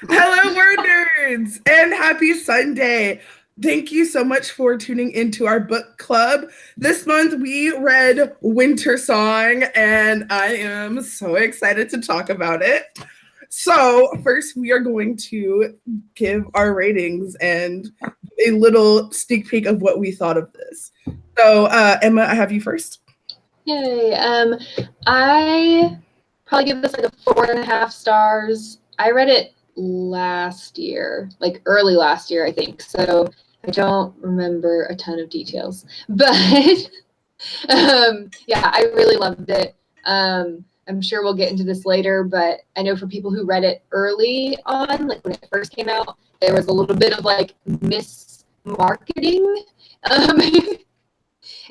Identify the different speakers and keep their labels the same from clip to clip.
Speaker 1: Hello, WordNerds, and happy Sunday. Thank you so much for tuning into our book club. This month we read WINTERSONG, and I am so excited to talk about it. So first we are going to give our ratings and a little sneak peek of what we thought of this. So Emma, I have you first.
Speaker 2: Yay. I probably give this like a 4.5 stars. I read it last year, like early last year, I think. So I don't remember a ton of details, but yeah, I really loved it. I'm sure we'll get into this later, but I know for people who read it early on, like when it first came out, there was a little bit of like mismarketing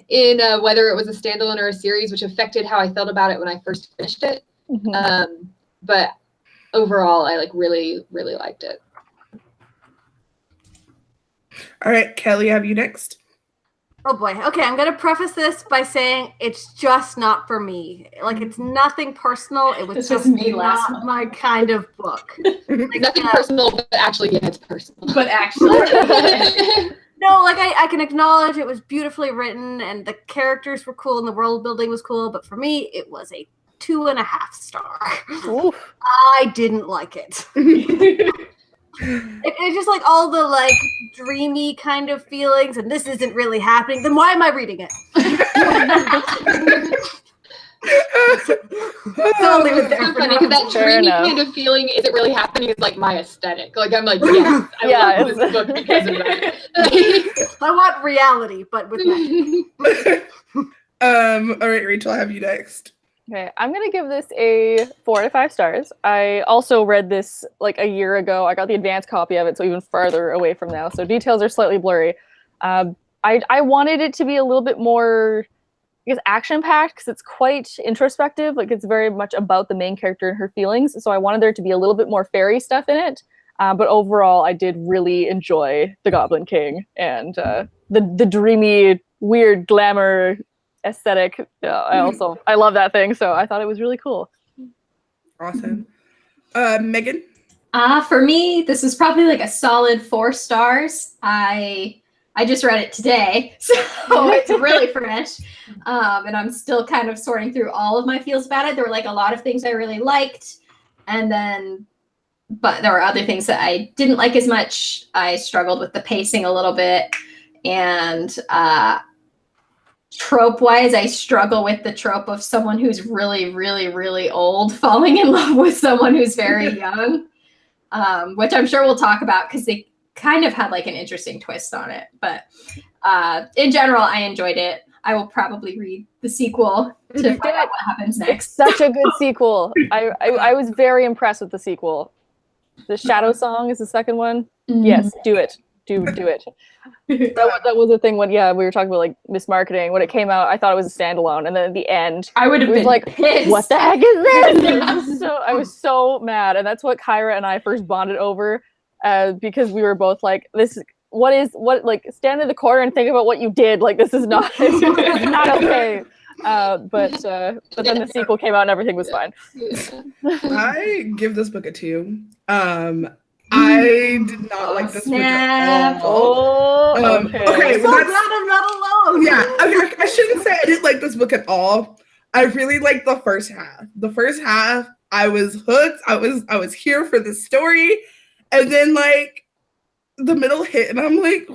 Speaker 2: in whether it was a standalone or a series, which affected how I felt about it when I first finished it. Mm-hmm. But overall, I like really, really liked it.
Speaker 1: All right, Kelly, have you next?
Speaker 3: Oh boy. Okay, I'm going to preface this by saying it's just not for me. Like, it's nothing personal. It was just not my kind of book.
Speaker 2: Like, nothing personal, but actually, yeah, it's personal.
Speaker 4: But actually.
Speaker 3: No, like, I can acknowledge it was beautifully written and the characters were cool and the world building was cool, but for me, it was a 2.5 star. Oof. I didn't like it. It's just like all the like dreamy kind of feelings, and this isn't really happening. Then why am I reading it?
Speaker 2: So I'll leave it there. So funny because that dreamy kind of feeling isn't really happening is like my aesthetic. Like I'm like, yes, I love this book because of that.
Speaker 3: I want reality, but with magic.
Speaker 1: All right, Rachel, I have you next.
Speaker 5: Okay, I'm going to give this a 4 out of 5 stars. I also read this like a year ago. I got the advanced copy of it, so even farther away from now. So details are slightly blurry. I wanted it to be a little bit more, I guess, action-packed because it's quite introspective. Like it's very much about the main character and her feelings. So I wanted there to be a little bit more fairy stuff in it. But overall, I did really enjoy The Goblin King and the dreamy, weird glamour aesthetic. I love that thing, so I thought it was really cool.
Speaker 1: Awesome. Megan?
Speaker 4: For me, this is probably like a solid 4 stars. I just read it today, so it's really fresh. And I'm still kind of sorting through all of my feels about it. There were like a lot of things I really liked, but there were other things that I didn't like as much. I struggled with the pacing a little bit, and trope-wise, I struggle with the trope of someone who's really, really, really old falling in love with someone who's very young, which I'm sure we'll talk about because they kind of had like an interesting twist on it. But in general, I enjoyed it. I will probably read the sequel to find out what happens next.
Speaker 5: It's such a good sequel. I was very impressed with the sequel. The Shadow Song is the second one. Mm-hmm. Yes, do it. Do it. That was the thing when we were talking about like mismarketing. When it came out, I thought it was a standalone, and then at the end,
Speaker 4: I would have been
Speaker 5: like,
Speaker 4: pissed.
Speaker 5: What the heck is this? I was so mad, and that's what Kyra and I first bonded over, because we were both like, like stand in the corner and think about what you did. Like this is not not okay. But then the sequel came out and everything was fine.
Speaker 1: I give this book a 2. I did not like this book at all. Okay,
Speaker 3: so glad I'm not alone.
Speaker 1: Yeah, I shouldn't say I didn't like this book at all. I really liked the first half. The first half, I was hooked. I was here for the story, and then like the middle hit, and I'm like,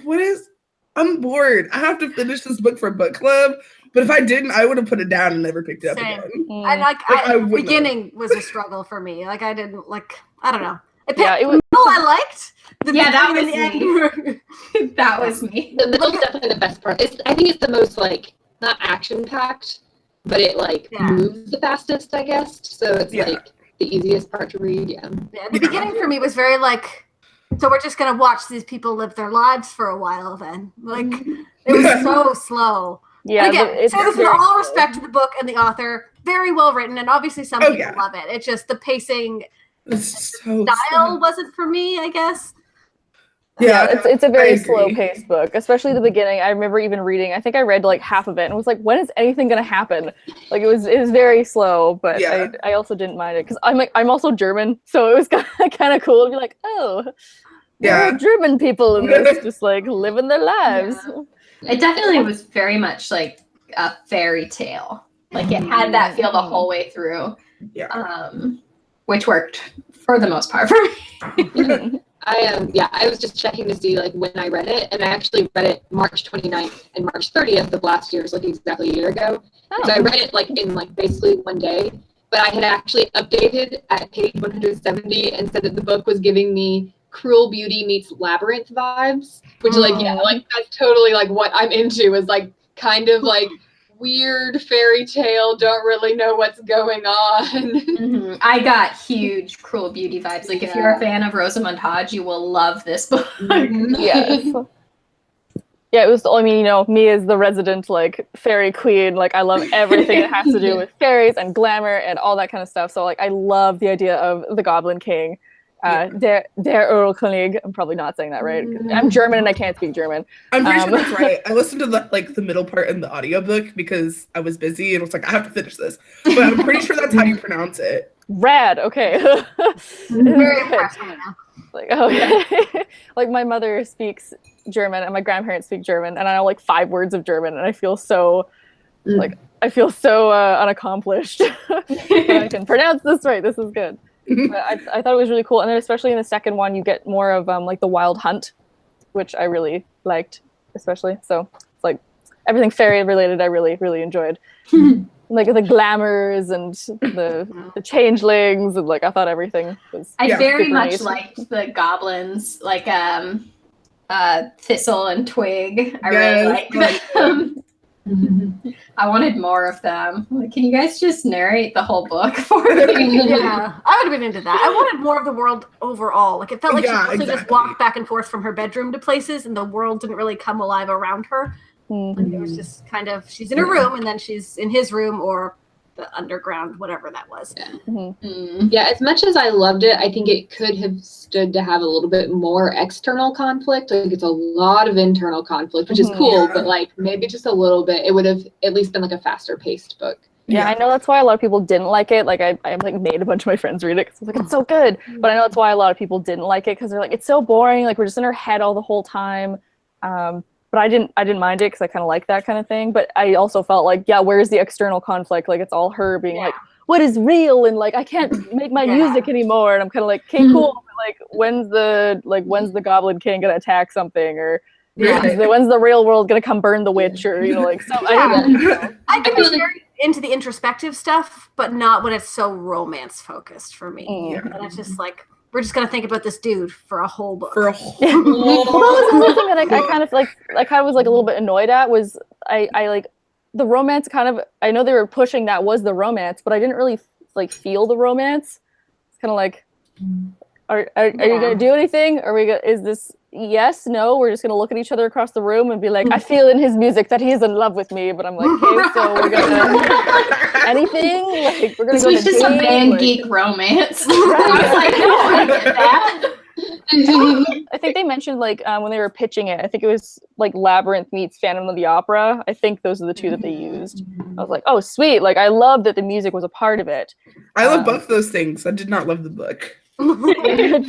Speaker 1: I'm bored. I have to finish this book for book club. But if I didn't, I would have put it down and never picked it up again.
Speaker 3: And the beginning was a struggle for me. Like I didn't like. I don't know.
Speaker 5: It was.
Speaker 3: I liked.
Speaker 4: That was me. That was me.
Speaker 2: The middle's definitely the best part. I think it's the most like not action packed, but it like moves the fastest, I guess. So it's like the easiest part to read. Yeah.
Speaker 3: The beginning for me was very like. So we're just gonna watch these people live their lives for a while. Then like it was so slow.
Speaker 5: Yeah.
Speaker 3: And again, so this is all respect to the book and the author. Very well written, and obviously some people love it. It's just the pacing. Style wasn't for me, I guess.
Speaker 1: Yeah,
Speaker 5: it's a
Speaker 1: I
Speaker 5: very
Speaker 1: agree.
Speaker 5: slow-paced book, especially the beginning. I remember even reading, I think I read like half of it and was like, when is anything gonna happen? Like it was very slow, but
Speaker 1: Yeah.
Speaker 5: I also didn't mind it because I'm also German, so it was kind of cool to be like, oh, there
Speaker 1: Yeah.
Speaker 5: are German people in this, just like living their lives.
Speaker 4: Yeah. It definitely was very much like a fairy tale. Like it had that feel the whole way through.
Speaker 1: Yeah.
Speaker 4: Which worked for the most part for me.
Speaker 2: I was just checking to see like when I read it, and I actually read it March 29th and March 30th of last year, so like exactly a year ago. So I read it like in like basically one day, but I had actually updated at page 170 and said that the book was giving me Cruel Beauty meets Labyrinth vibes, which like like that's totally like what I'm into, is like kind of like weird fairy tale, don't really know what's going on.
Speaker 4: I got huge Cruel Beauty vibes. Like if you're a fan of Rosamund Hodge, you will love this book.
Speaker 5: Yes. Yeah, it was, I mean, you know, me as the resident, like, fairy queen, like, I love everything that has to do with fairies and glamour and all that kind of stuff. So, like, I love the idea of the Goblin King. Der Erlkönig. I'm probably not saying that right. I'm German and I can't speak German.
Speaker 1: I'm pretty sure that's right. I listened to the middle part in the audiobook because I was busy and was like, I have to finish this. But I'm pretty sure that's how you pronounce it.
Speaker 5: Rad, okay.
Speaker 3: Very impressed right now.
Speaker 5: Like, okay. Like my mother speaks German and my grandparents speak German, and I know like 5 words of German, and I feel so like unaccomplished. But I can pronounce this right. This is good. But I thought it was really cool, and then especially in the second one, you get more of like the wild hunt, which I really liked, especially. So it's like everything fairy related, I really enjoyed. Like the glamours and the changelings, and like I thought everything was.
Speaker 4: I very much
Speaker 5: neat.
Speaker 4: liked the goblins, like Thistle and Twig. I really liked them. I wanted more of them. Like, can you guys just narrate the whole book for me?
Speaker 3: Yeah, I would have been into that. I wanted more of the world overall. Like it felt like she mostly just walked back and forth from her bedroom to places, and the world didn't really come alive around her. Like it was just kind of, she's in her room and then she's in his room or the underground, whatever that was.
Speaker 2: Yeah, as much as I loved it, I think it could have stood to have a little bit more external conflict. Like it's a lot of internal conflict, which is cool, but like maybe just a little bit. It would have at least been like a faster paced book.
Speaker 5: Yeah, I know that's why a lot of people didn't like it. Like I like made a bunch of my friends read it because I was like, it's so good. But I know that's why a lot of people didn't like it, because they're like, it's so boring. Like we're just in our head all the whole time. But I didn't mind it because I kind of like that kind of thing. But I also felt like, yeah, where's the external conflict? Like it's all her being like, what is real? And like I can't make my music anymore. And I'm kind of like, okay, cool. But, like when's the Goblin King gonna attack something, or when's the real world gonna come burn the witch, or like so.
Speaker 3: I can be very into the introspective stuff, but not when it's so romance focused for me. And it's just like, we're just gonna think about this dude for a whole book.
Speaker 5: Well, that was another thing that I kind of was like a little bit annoyed at, was I like the romance kind of, I know they were pushing that was the romance, but I didn't really like feel the romance. It's kind of like, are you gonna do anything? Is this yes, no? We're just gonna look at each other across the room and be like, I feel in his music that he's in love with me, but I'm like, okay, so we're gonna anything? Like we're gonna
Speaker 4: this
Speaker 5: go
Speaker 4: was
Speaker 5: to
Speaker 4: just a man
Speaker 5: like,
Speaker 4: geek romance. I was like, no, I get that.
Speaker 5: I think they mentioned like when they were pitching it, I think it was like Labyrinth meets Phantom of the Opera. I think those are the two that they used. I was like, oh sweet, like I love that the music was a part of it.
Speaker 1: I love both those things. I did not love the book.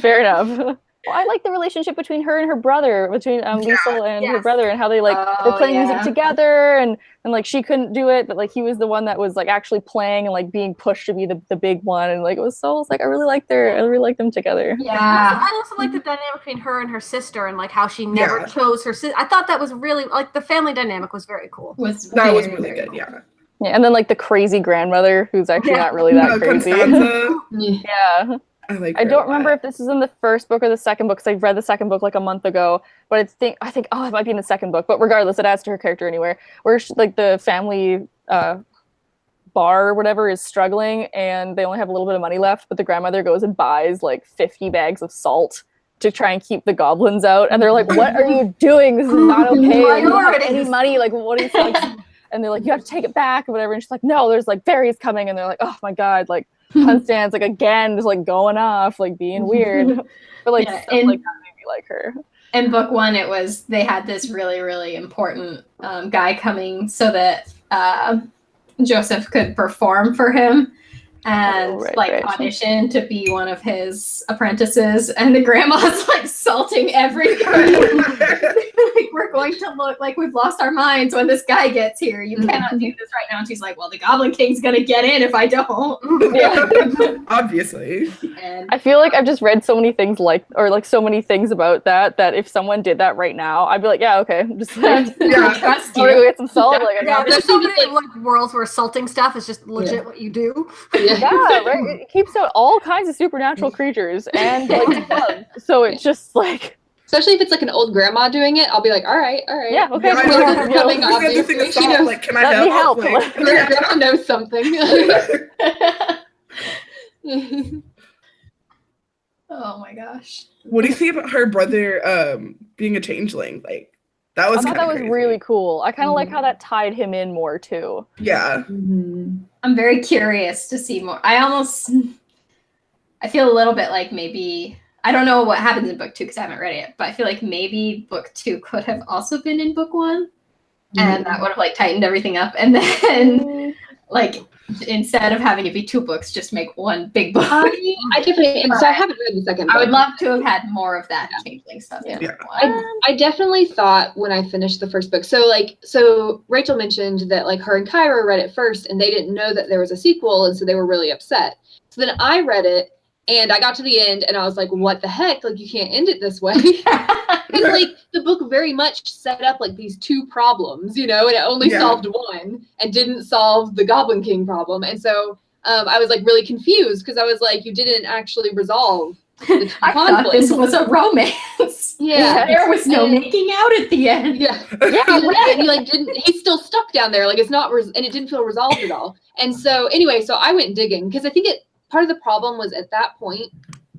Speaker 5: Fair enough. Well, I like the relationship between her and her brother, between Liesel and her brother, and how they like they're playing music together, and like she couldn't do it, but like he was the one that was like actually playing and like being pushed to be the big one, and like it was like I really liked them together.
Speaker 3: I also like the dynamic between her and her sister, and like how she never chose her sister. I thought that was really like the family dynamic was very cool.
Speaker 1: That was really good. Yeah,
Speaker 5: and then like the crazy grandmother who's actually not really that crazy. Yeah. I don't remember if this is in the first book or the second book, because I read the second book like a month ago. But I think it might be in the second book. But regardless, it adds to her character anywhere. Where she, like the family bar or whatever is struggling, and they only have a little bit of money left. But the grandmother goes and buys like 50 bags of salt to try and keep the goblins out. And they're like, "What are you doing? This is not okay. Like, you don't have any money. Like, what is like?" And they're like, "You have to take it back or whatever." And she's like, "No, there's like fairies coming." And they're like, "Oh my god!" Like. Constance like again just like going off, like being weird, but like stuff like that made me like her.
Speaker 4: in book one, it was they had this really, really important guy coming so that Joseph could perform for him and audition to be one of his apprentices. And the grandma's like salting everything. Like, we're going to look like we've lost our minds when this guy gets here. You cannot do this right now. And she's like, well, the Goblin King's gonna get in if I don't.
Speaker 1: Obviously.
Speaker 4: And
Speaker 5: I feel like I've just read so many things so many things about that if someone did that right now, I'd be like, yeah, okay. I'm just like,
Speaker 4: I trust
Speaker 5: I'm gonna go
Speaker 4: you.
Speaker 5: get some salt. Like, I got
Speaker 3: there's
Speaker 5: this.
Speaker 3: so many like worlds where salting stuff is just legit what you do.
Speaker 5: Yeah, right. It keeps out all kinds of supernatural creatures and like bugs. So it's just like,
Speaker 2: Especially if it's like an old grandma doing it, I'll be like, all right.
Speaker 5: yeah, okay.
Speaker 1: Yeah,
Speaker 2: We're
Speaker 1: like,
Speaker 2: coming,
Speaker 1: who's got the thing of
Speaker 2: obviously.
Speaker 1: salt? Like, can I
Speaker 5: Let me
Speaker 1: help?
Speaker 5: help.
Speaker 1: Like,
Speaker 2: Grandma knows something.
Speaker 4: Oh my gosh.
Speaker 1: what do you think about her brother being a changeling? Like, that was
Speaker 5: I thought that was
Speaker 1: crazy.
Speaker 5: really cool. I kind of like how that tied him in more too.
Speaker 1: Yeah.
Speaker 4: I'm very curious to see more. I feel a little bit like maybe, I don't know what happens in book 2 because I haven't read it, but I feel like maybe book 2 could have also been in book 1 and that would have like tightened everything up. And then like, instead of having it be 2 books, just make one big book.
Speaker 2: I definitely, and so I haven't read the second book.
Speaker 4: I would love to have had more of that changeling stuff.
Speaker 5: Yeah.
Speaker 4: In book
Speaker 1: Yeah.
Speaker 4: 1.
Speaker 2: I definitely thought when I finished the first book, so Rachel mentioned that like her and Kyra read it first and they didn't know that there was a sequel, and so they were really upset. So then I read it and I got to the end and I was like, what the heck? Like, you can't end it this way. Because like the book very much set up like these 2 problems, and it only solved one and didn't solve the Goblin King problem. And so I was like really confused because I was like, you didn't actually resolve the 2
Speaker 4: I thought this was a romance.
Speaker 2: Yeah.
Speaker 4: There was no making out at the end.
Speaker 2: Yeah. And he like didn't, he's still stuck down there. Like it's not, and it didn't feel resolved at all. And so anyway, so I went digging because I think part of the problem was at that point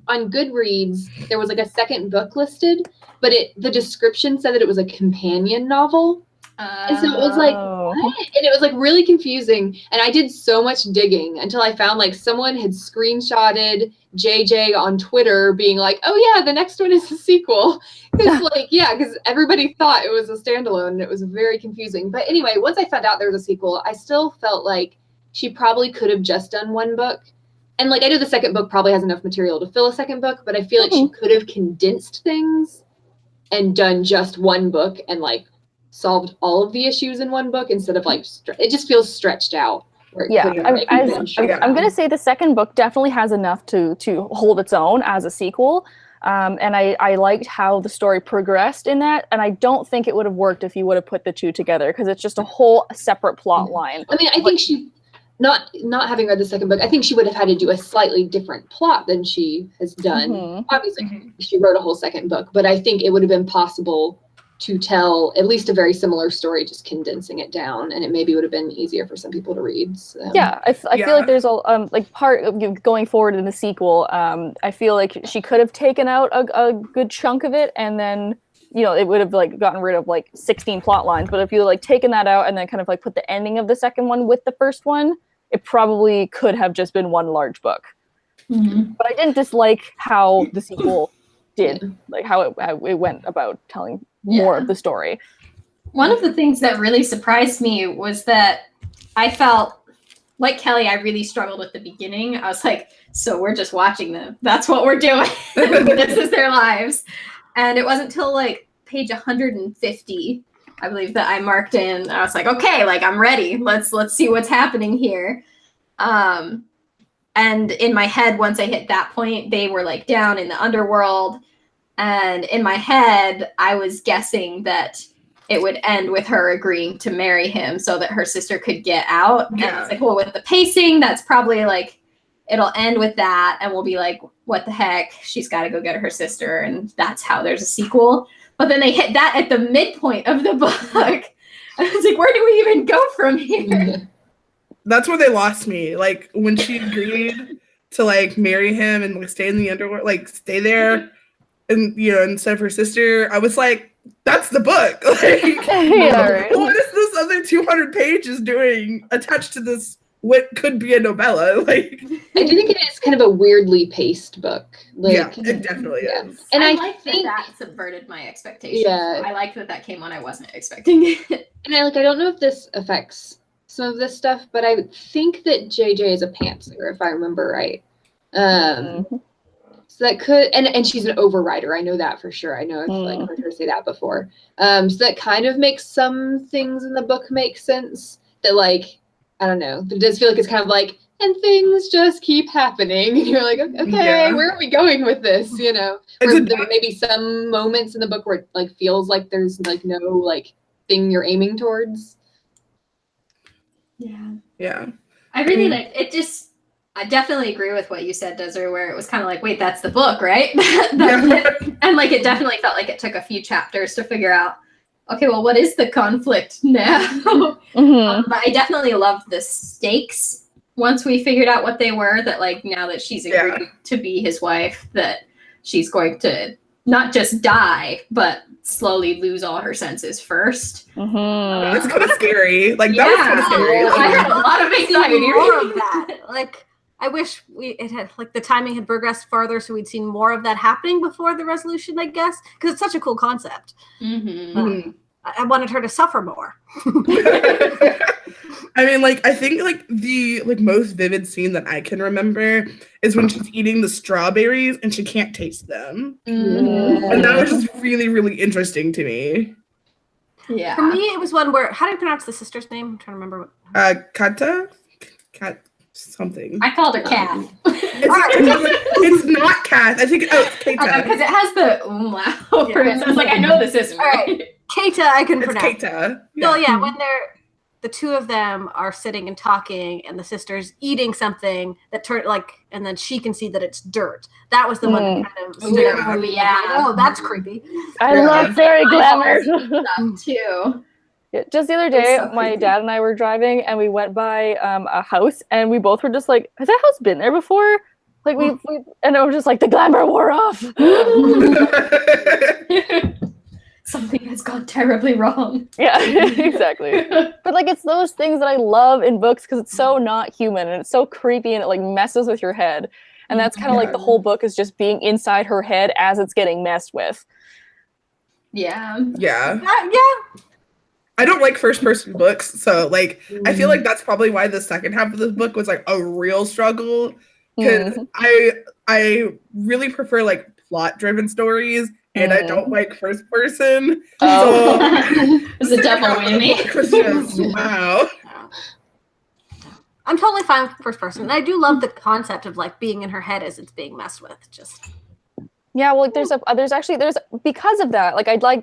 Speaker 2: on Goodreads, there was like a second book listed, but the description said that it was a companion novel. And so it was like, what? And it was like really confusing. And I did so much digging until I found like someone had screenshotted JJ on Twitter being like, oh yeah, the next one is a sequel. Because everybody thought it was a standalone and it was very confusing. But anyway, once I found out there was a sequel, I still felt like she probably could have just done 1 book. And like I know the second book probably has enough material to fill a second book, but I feel like she could have condensed things and done just 1 book and like solved all of the issues in 1 book instead of like it just feels stretched out.
Speaker 5: Yeah, I'm gonna say the second book definitely has enough to hold its own as a sequel. And I liked how the story progressed in that, and I don't think it would have worked if you would have put the 2 together because it's just a whole separate plot line.
Speaker 2: I mean, I think she, not having read the second book, I think she would have had to do a slightly different plot than she has done. Obviously, she wrote a whole second book, but I think it would have been possible to tell at least a very similar story, just condensing it down, and it maybe would have been easier for some people to read. So.
Speaker 5: Yeah, I feel like there's a like part of going forward in the sequel. I feel like she could have taken out a good chunk of it, and then it would have like gotten rid of like 16 plot lines. But if you like taken that out and then kind of like put the ending of the second one with the first one, it probably could have just been 1 large book. But I didn't dislike how the sequel did, like how it went about telling more of the story.
Speaker 4: One of the things that really surprised me was that I felt like Kelly, I really struggled with the beginning. I was like, so we're just watching them. That's what we're doing. This is their lives. And it wasn't until like page 150, I believe, that I marked in. I was like, okay, like I'm ready. Let's see what's happening here. And in my head, once I hit that point, they were like down in the underworld. And in my head, I was guessing that it would end with her agreeing to marry him so that her sister could get out. Yeah. And it's like, well, with the pacing, that's probably like, it'll end with that. And we'll be like, what the heck? She's got to go get her sister. And that's how there's a sequel. But then they hit that at the midpoint of the book. I was like, where do we even go from here?
Speaker 1: That's where they lost me. Like when she agreed to like marry him and like stay in the underworld, like stay there, and instead of her sister, I was like, that's the book. Like,
Speaker 5: Yeah, right.
Speaker 1: what is this other 200 pages doing attached to this what could be a novella. Like,
Speaker 2: I do think it is kind of a weirdly paced book. Like,
Speaker 1: yeah, it definitely is.
Speaker 2: And I
Speaker 4: like
Speaker 2: think
Speaker 4: that subverted my expectations.
Speaker 2: Yeah.
Speaker 4: I like that came when I wasn't expecting it.
Speaker 2: And I don't know if this affects some of this stuff, but I think that JJ is a pantser, if I remember right. So that could, and she's an overrider. I know that for sure. I know I've heard her say that before. So that kind of makes some things in the book make sense. That I don't know. But it does feel like it's kind of like, and things just keep happening, and you're like, okay, where are we going with this? You know, where there may be some moments in the book where it feels like there's no thing you're aiming towards.
Speaker 1: Yeah.
Speaker 4: I really liked it. I definitely agree with what you said, Desiree, where it was kind of like, wait, that's the book, right? That's it. And it definitely felt like it took a few chapters to figure out, okay, well, what is the conflict now? But I definitely loved the stakes once we figured out what they were, that now that she's agreed to be his wife, that she's going to not just die, but slowly lose all her senses first.
Speaker 1: It's kind of scary. That was kind of scary.
Speaker 4: I had a lot of anxiety.
Speaker 3: More of that. I wish it had the timing had progressed farther, so we'd seen more of that happening before the resolution, I guess, because it's such a cool concept. I wanted her to suffer more.
Speaker 1: I mean, I think the most vivid scene that I can remember is when she's eating the strawberries and she can't taste them, and that was just really, really interesting to me.
Speaker 3: Yeah. For me, it was one where, how do you pronounce the sister's name? I'm trying to remember.
Speaker 1: Kat something.
Speaker 4: I called her Kat.
Speaker 1: It's not Kat. I think it's Keita.
Speaker 4: Because it has the umlaut over it. So it's I know this isn't right.
Speaker 3: Keita, I can pronounce.
Speaker 1: Keita.
Speaker 3: So when the two of them are sitting and talking, and the sister's eating something that turned and then she can see that it's dirt. That was the one that kind of stood out. Oh, that's creepy.
Speaker 5: I love fairy glamour
Speaker 4: stuff too.
Speaker 5: Yeah, just the other day, my dad and I were driving, and we went by a house, and we both were just like, "Has that house been there before?" We and I was just like, "The glamour wore off."
Speaker 4: Something has gone terribly wrong.
Speaker 5: Yeah, exactly. But it's those things that I love in books because it's so not human and it's so creepy and it messes with your head. And that's kind of the whole book is just being inside her head as it's getting messed with.
Speaker 1: Yeah. I don't like first person books, so I feel like that's probably why the second half of this book was a real struggle, because I really prefer plot driven stories, and I don't like first person.
Speaker 4: So it's a double whammy.
Speaker 1: Wow.
Speaker 3: I'm totally fine with first person. And I do love the concept of being in her head as it's being messed with.
Speaker 5: Yeah, well, there's because of that,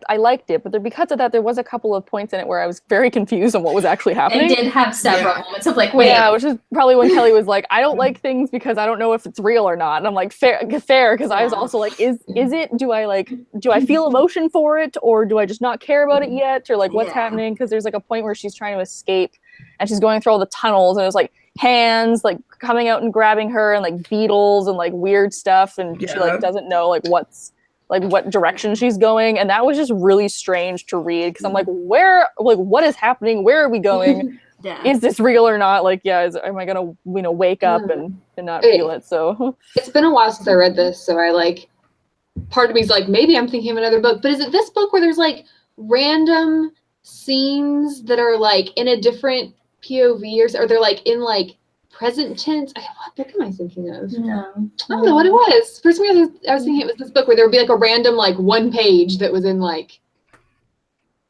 Speaker 5: I liked it, but because of that, there was a couple of points in it where I was very confused on what was actually happening.
Speaker 4: It did have several moments of wait.
Speaker 5: Yeah, which is probably when Kelly was like, I don't like things because I don't know if it's real or not. And I'm like, fair, because I was also like, is it, do I feel emotion for it, or do I just not care about it yet, or what's happening? Because there's a point where she's trying to escape, and she's going through all the tunnels, and it's hands coming out and grabbing her, and beetles and weird stuff, and she doesn't know what's what direction she's going, and that was just really strange to read because I'm where what is happening, where are we going? Is this real or not? Am I gonna wake up and not feel it? So
Speaker 2: it's been a while since I read this, so I part of me is maybe I'm thinking of another book, but is it this book where there's random scenes that are in a different POV or they're in present tense? What book am I thinking of?
Speaker 4: No.
Speaker 2: I don't know what it was. For some reason, I was thinking it was this book where there would be a random one page that was in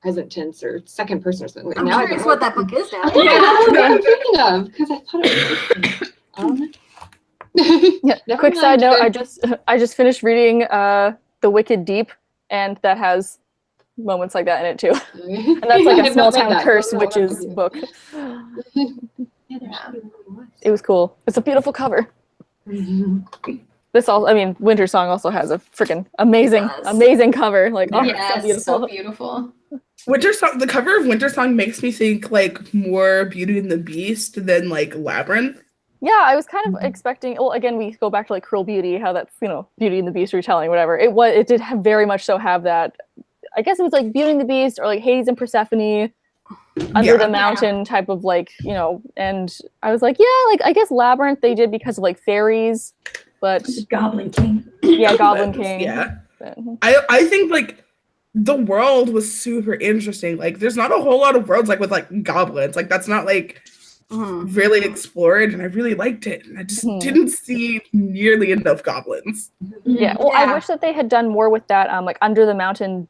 Speaker 2: present tense or second person or something.
Speaker 3: I'm curious what that book is now.
Speaker 2: I don't know what I'm thinking of because I thought it was.
Speaker 5: Yeah. Quick side note: I just finished reading The Wicked Deep, and that has moments like that in it too. And that's a small town curse witches book. It was cool. It's a beautiful cover. This WinterSong also has a freaking amazing cover.
Speaker 4: So beautiful.
Speaker 1: WinterSong, the cover of WinterSong makes me think more Beauty and the Beast than Labyrinth.
Speaker 5: Yeah, I was kind of expecting. Well, again, we go back to Cruel Beauty, how that's Beauty and the Beast retelling, whatever. It did very much so have that. I guess it was Beauty and the Beast or Hades and Persephone, under the mountain type of like, you know, and I was like, yeah, like I guess Labyrinth they did because of like fairies, but
Speaker 4: Goblin King.
Speaker 5: Yeah, Goblin King.
Speaker 1: Yeah. I think like the world was super interesting. Like there's not a whole lot of worlds like with like goblins. Like that's not like really explored, and I really liked it. And I just didn't see nearly enough goblins.
Speaker 5: Yeah. Well, I wish that they had done more with that like under the mountain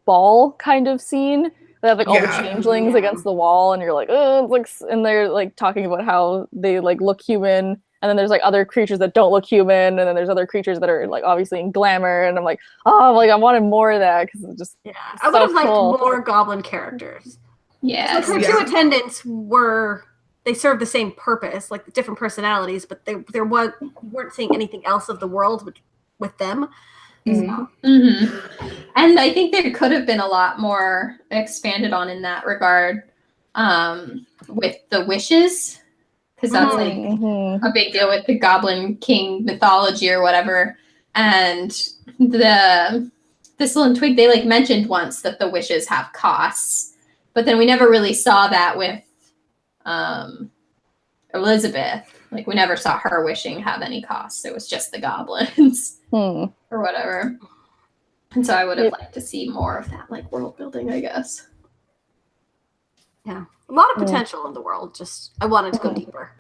Speaker 5: ball kind of scene. They have like all the changelings against the wall, and you're like, oh, it's like, and they're like talking about how they like look human, and then there's like other creatures that don't look human, and then there's other creatures that are like obviously in glamour, and I'm like, oh, like I wanted more of that because it's just
Speaker 3: I would have liked more goblin characters.
Speaker 4: Yeah,
Speaker 3: like her two attendants they served the same purpose, like different personalities, but you weren't seeing anything else of the world with them. So.
Speaker 4: And I think there could have been a lot more expanded on in that regard with the wishes, because that's like a big deal with the Goblin King mythology or whatever. And the Thistle and Twig, they like mentioned once that the wishes have costs, but then we never really saw that with Elizabeth. Like we never saw her wishing have any costs. It was just the goblins. Or whatever. And so I would have liked to see more of that, like world building, I guess.
Speaker 3: Yeah, a lot of potential in the world. Just I wanted to go deeper.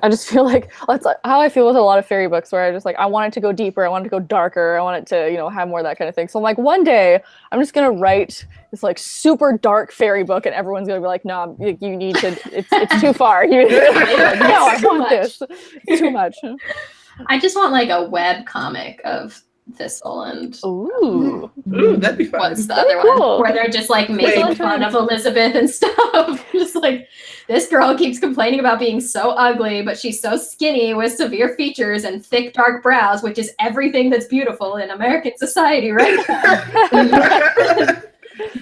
Speaker 5: I just feel like that's how I feel with a lot of fairy books, where I just like I want it to go deeper, I want it to go darker, I want it to, you know, have more of that kind of thing. So I'm like, one day I'm just gonna write this like super dark fairy book, and everyone's gonna be like, no, you need to. It's too far. Like, no, I want this. It's too much.
Speaker 4: I just want like a web comic of Thistle and
Speaker 5: Ooh,
Speaker 1: that'd be fun.
Speaker 4: What's the other one? Where they're just like making fun of Elizabeth and stuff. Just like this girl keeps complaining about being so ugly, but she's so skinny with severe features and thick dark brows, which is everything that's beautiful in American society right now.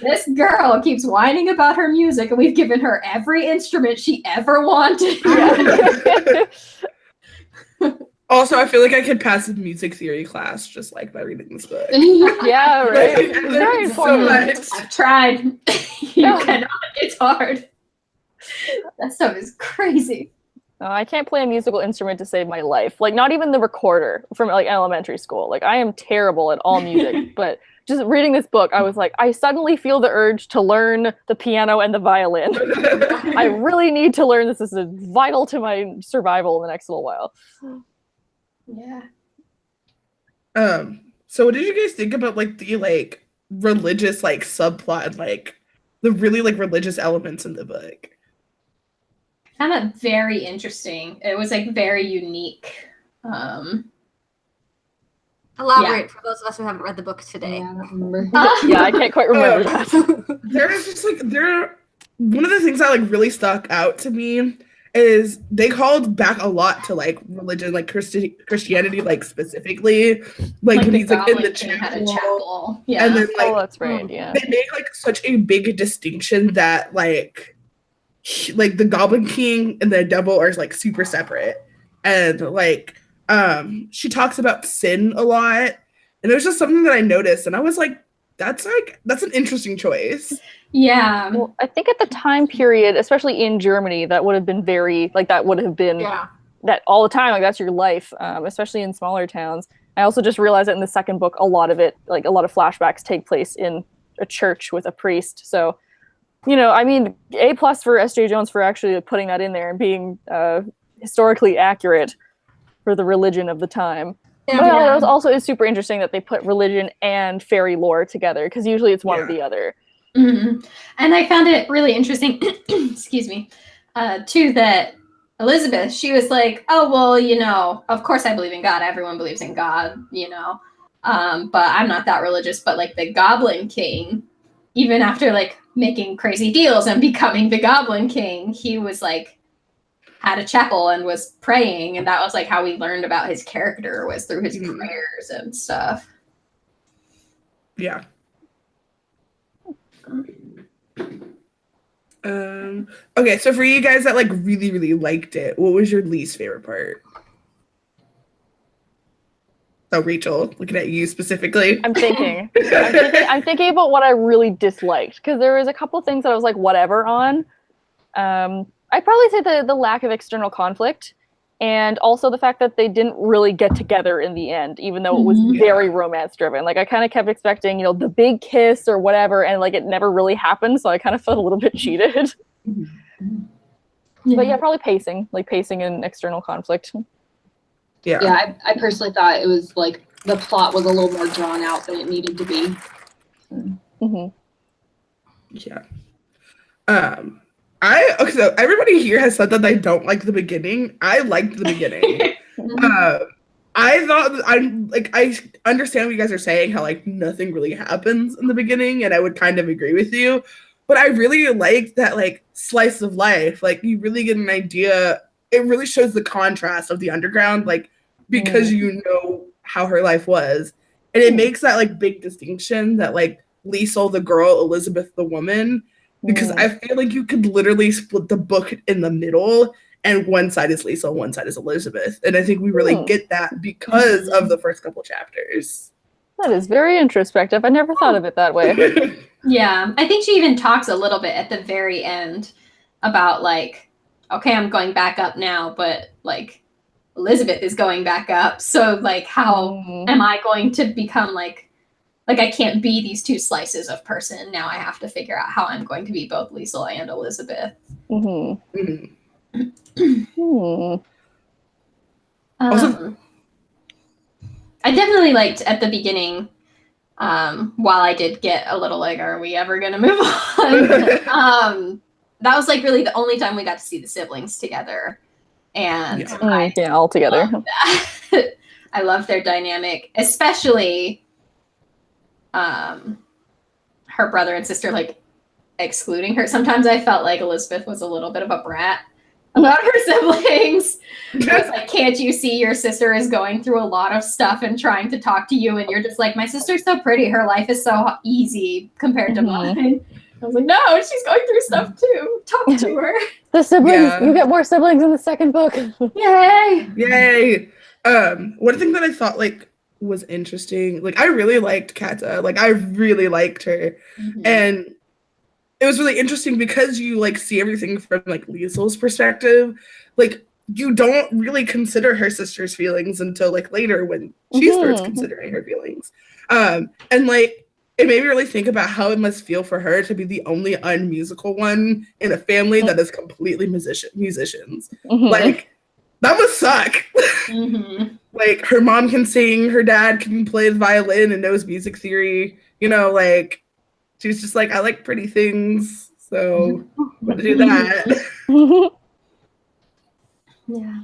Speaker 4: This girl keeps whining about her music, and we've given her every instrument she ever wanted.
Speaker 1: Also, I feel like I could pass a music theory class just like by reading this book.
Speaker 5: Yeah, right. It's very important.
Speaker 4: I've tried. You cannot. It's hard. That stuff is crazy.
Speaker 5: I can't play a musical instrument to save my life. Like not even the recorder from like elementary school. Like I am terrible at all music, but just reading this book, I was like, I suddenly feel the urge to learn the piano and the violin. I really need to learn this. This is vital to my survival in the next little while.
Speaker 4: Yeah.
Speaker 1: So what did you guys think about like the like religious like subplot and like the really like religious elements in the book?
Speaker 4: I found that very interesting. It was like very unique.
Speaker 3: Elaborate for those of us who haven't read the book today.
Speaker 2: I don't remember.
Speaker 5: Yeah, I can't quite remember that.
Speaker 1: There is just like one of the things that like really stuck out to me is they called back a lot to like religion, like Christianity, like specifically, like when he's like in the chapel.
Speaker 4: Yeah,
Speaker 1: and then like
Speaker 5: that's right. Yeah,
Speaker 1: they make like such a big distinction that like the Goblin King and the devil are like super separate, and like she talks about sin a lot, and it was just something that I noticed, and I was like, that's an interesting choice.
Speaker 4: Yeah.
Speaker 5: Well, I think at the time period, especially in Germany, that would have been very, like, that would have been that all the time. Like, that's your life, especially in smaller towns. I also just realized that in the second book, a lot of it, like, a lot of flashbacks take place in a church with a priest. So, you know, I mean, A+ for Jae-Jones for actually putting that in there and being historically accurate for the religion of the time. But it was also is super interesting that they put religion and fairy lore together, because usually it's one or the other.
Speaker 4: Mm-hmm. And I found it really interesting, excuse me, too, that Elizabeth, she was like, oh, well, you know, of course I believe in God. Everyone believes in God, you know, but I'm not that religious. But like the Goblin King, even after like making crazy deals and becoming the Goblin King, he was like, had a chapel and was praying, and that was like how we learned about his character, was through his prayers and stuff.
Speaker 1: Yeah. Okay, so for you guys that like really liked it, what was your least favorite part? So Rachel, looking at you specifically.
Speaker 5: I'm thinking. I'm thinking about what I really disliked, because there was a couple things that I was like, whatever on. I'd probably say the lack of external conflict, and also the fact that they didn't really get together in the end, even though it was very romance driven. Like I kind of kept expecting, the big kiss or whatever, and like it never really happened, so I kind of felt a little bit cheated. But yeah, probably pacing and external conflict.
Speaker 2: Yeah, I personally thought it was like the plot was a little more drawn out than it needed to be.
Speaker 1: Yeah. Okay, so everybody here has said that they don't like the beginning. I liked the beginning. I thought I understand what you guys are saying, how like nothing really happens in the beginning, and I would kind of agree with you. But I really liked that like slice of life. Like you really get an idea. It really shows the contrast of the underground, like because you know how her life was. And it makes that like big distinction that like Liesel the girl, Elizabeth the woman, because I feel like you could literally split the book in the middle and one side is Liesel, one side is Elizabeth. And I think we really get that because of the first couple chapters.
Speaker 5: That is very introspective. I never thought of it that way.
Speaker 4: Yeah, I think she even talks a little bit at the very end about like, okay, I'm going back up now, but like Elizabeth is going back up. So like, how am I going to become like I can't be these two slices of person. Now I have to figure out how I'm going to be both Liesel and Elizabeth. I definitely liked at the beginning, while I did get a little like, are we ever going to move on? That was like really the only time we got to see the siblings together. And
Speaker 5: all together.
Speaker 4: I love their dynamic, especially her brother and sister like excluding her. Sometimes I felt like Elizabeth was a little bit of a brat about her siblings. I was like, can't you see your sister is going through a lot of stuff and trying to talk to you, and you're just like, my sister's so pretty, her life is so easy compared to mine. I was like, no, she's going through stuff too. Talk to her.
Speaker 5: The siblings, you get more siblings in the second book.
Speaker 4: Yay!
Speaker 1: One thing that I thought like was interesting, like I really liked Kata, like I really liked her, and it was really interesting because you like see everything from like Liesel's perspective. Like you don't really consider her sister's feelings until like later when she starts considering her feelings, and like it made me really think about how it must feel for her to be the only unmusical one in a family that is completely musicians. Like that must suck. Like her mom can sing, her dad can play the violin and knows music theory. Like she's just like, I like pretty things, so I'm gonna do that.
Speaker 4: Yeah.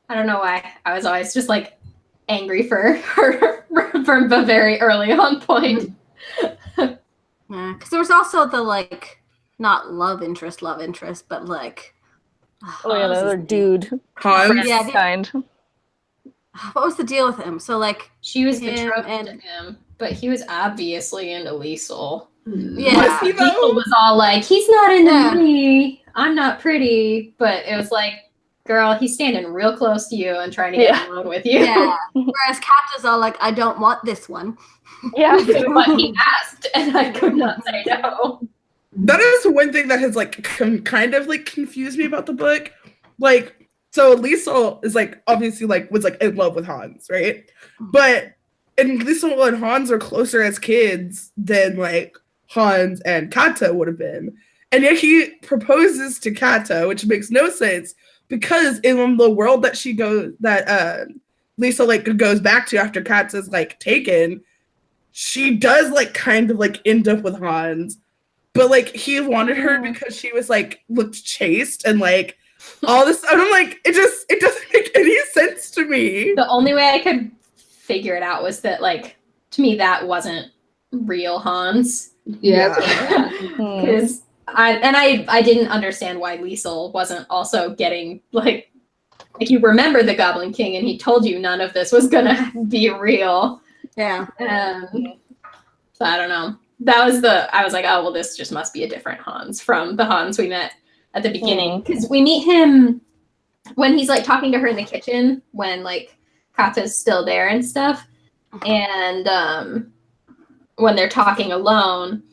Speaker 4: I don't know why. I was always just like angry for her from the very early on point.
Speaker 3: Yeah, because there was also the like not love interest, but like
Speaker 5: the other dude.
Speaker 1: Hans.
Speaker 3: Yeah,
Speaker 5: kind.
Speaker 3: What was the deal with him? So like
Speaker 4: she was betrothed to him, but he was obviously into Liesel.
Speaker 3: Yeah,
Speaker 1: was he, though?
Speaker 4: Liesel was all like, he's not into me. I'm not pretty, but it was like, girl, he's standing real close to you and trying to get alone with you.
Speaker 3: Yeah. Whereas Kata's all like, I don't want this one.
Speaker 5: Yeah.
Speaker 4: But he asked, and I could not say no.
Speaker 1: That is one thing that has like kind of like confused me about the book. Like, so Liesel is like obviously like was like in love with Hans, right? But and Liesel and Hans are closer as kids than like Hans and Kata would have been. And yet he proposes to Kata, which makes no sense because in the world that Liesel like goes back to after Kata's like taken, she does like kind of like end up with Hans. But like he wanted her because she was like looked chaste and like all this. And I'm like, it doesn't make any sense to me.
Speaker 4: The only way I could figure it out was that like to me that wasn't real Hans.
Speaker 2: Yeah.
Speaker 4: Because I didn't understand why Liesel wasn't also getting like you remember the Goblin King and he told you none of this was gonna be real.
Speaker 3: Yeah.
Speaker 4: So I don't know. I was like, oh, well, this just must be a different Hans from the Hans we met at the beginning. Because we meet him when he's like talking to her in the kitchen when like Kata's still there and stuff. And when they're talking alone,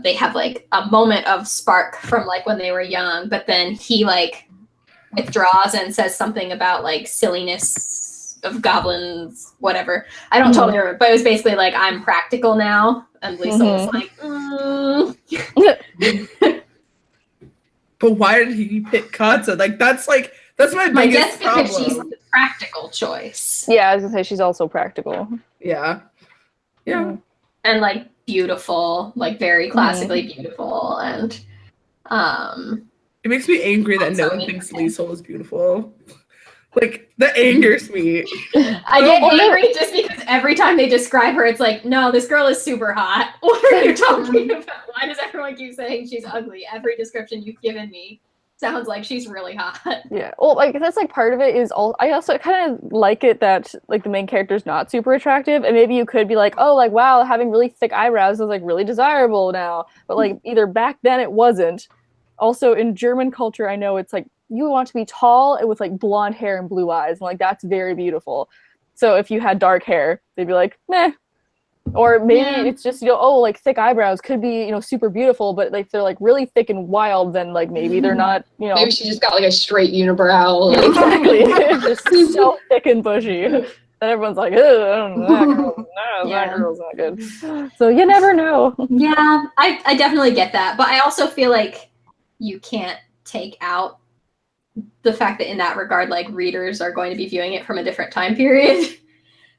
Speaker 4: they have like a moment of spark from like when they were young, but then he like withdraws and says something about like silliness of goblins, whatever. I don't totally remember, but it was basically like, I'm practical now. And Lisa was like,
Speaker 1: But why did he pick Kata? Like that's my
Speaker 4: I guess
Speaker 1: biggest
Speaker 4: because
Speaker 1: problem.
Speaker 4: she's the practical choice.
Speaker 5: Yeah, I was gonna say she's also practical.
Speaker 1: Yeah.
Speaker 4: And like beautiful, like very classically beautiful. And
Speaker 1: It makes me angry that no one thinks Liesel is beautiful. Like, that angers me.
Speaker 4: I get angry just because every time they describe her, it's like, no, this girl is super hot. What are you talking about? Why does everyone keep saying she's ugly? Every description you've given me sounds like she's really hot.
Speaker 5: Yeah. Well, like that's like part of it is all. I also kind of like it that like the main character's not super attractive, and maybe you could be like, oh, like wow, having really thick eyebrows is like really desirable now. But like either back then it wasn't. Also in German culture, I know it's like you want to be tall and with like blonde hair and blue eyes, and like that's very beautiful. So if you had dark hair, they'd be like, meh. Or maybe it's just, oh, like thick eyebrows could be, super beautiful, but like they're like really thick and wild, then like maybe they're not,
Speaker 2: Maybe she just got like a straight unibrow. Like.
Speaker 5: Exactly. Just so thick and bushy. Then everyone's like, oh, that girl's not good. So you never know.
Speaker 4: Yeah, I definitely get that. But I also feel like you can't take out the fact that in that regard, like readers are going to be viewing it from a different time period.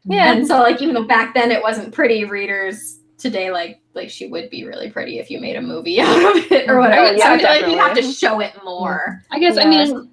Speaker 4: Yeah. And so like, even though back then it wasn't pretty, readers today, like she would be really pretty if you made a movie out of it or whatever.
Speaker 5: Yeah,
Speaker 4: so I feel like
Speaker 5: definitely.
Speaker 4: you have to show it more.
Speaker 2: I guess,
Speaker 5: Yeah.
Speaker 2: I mean,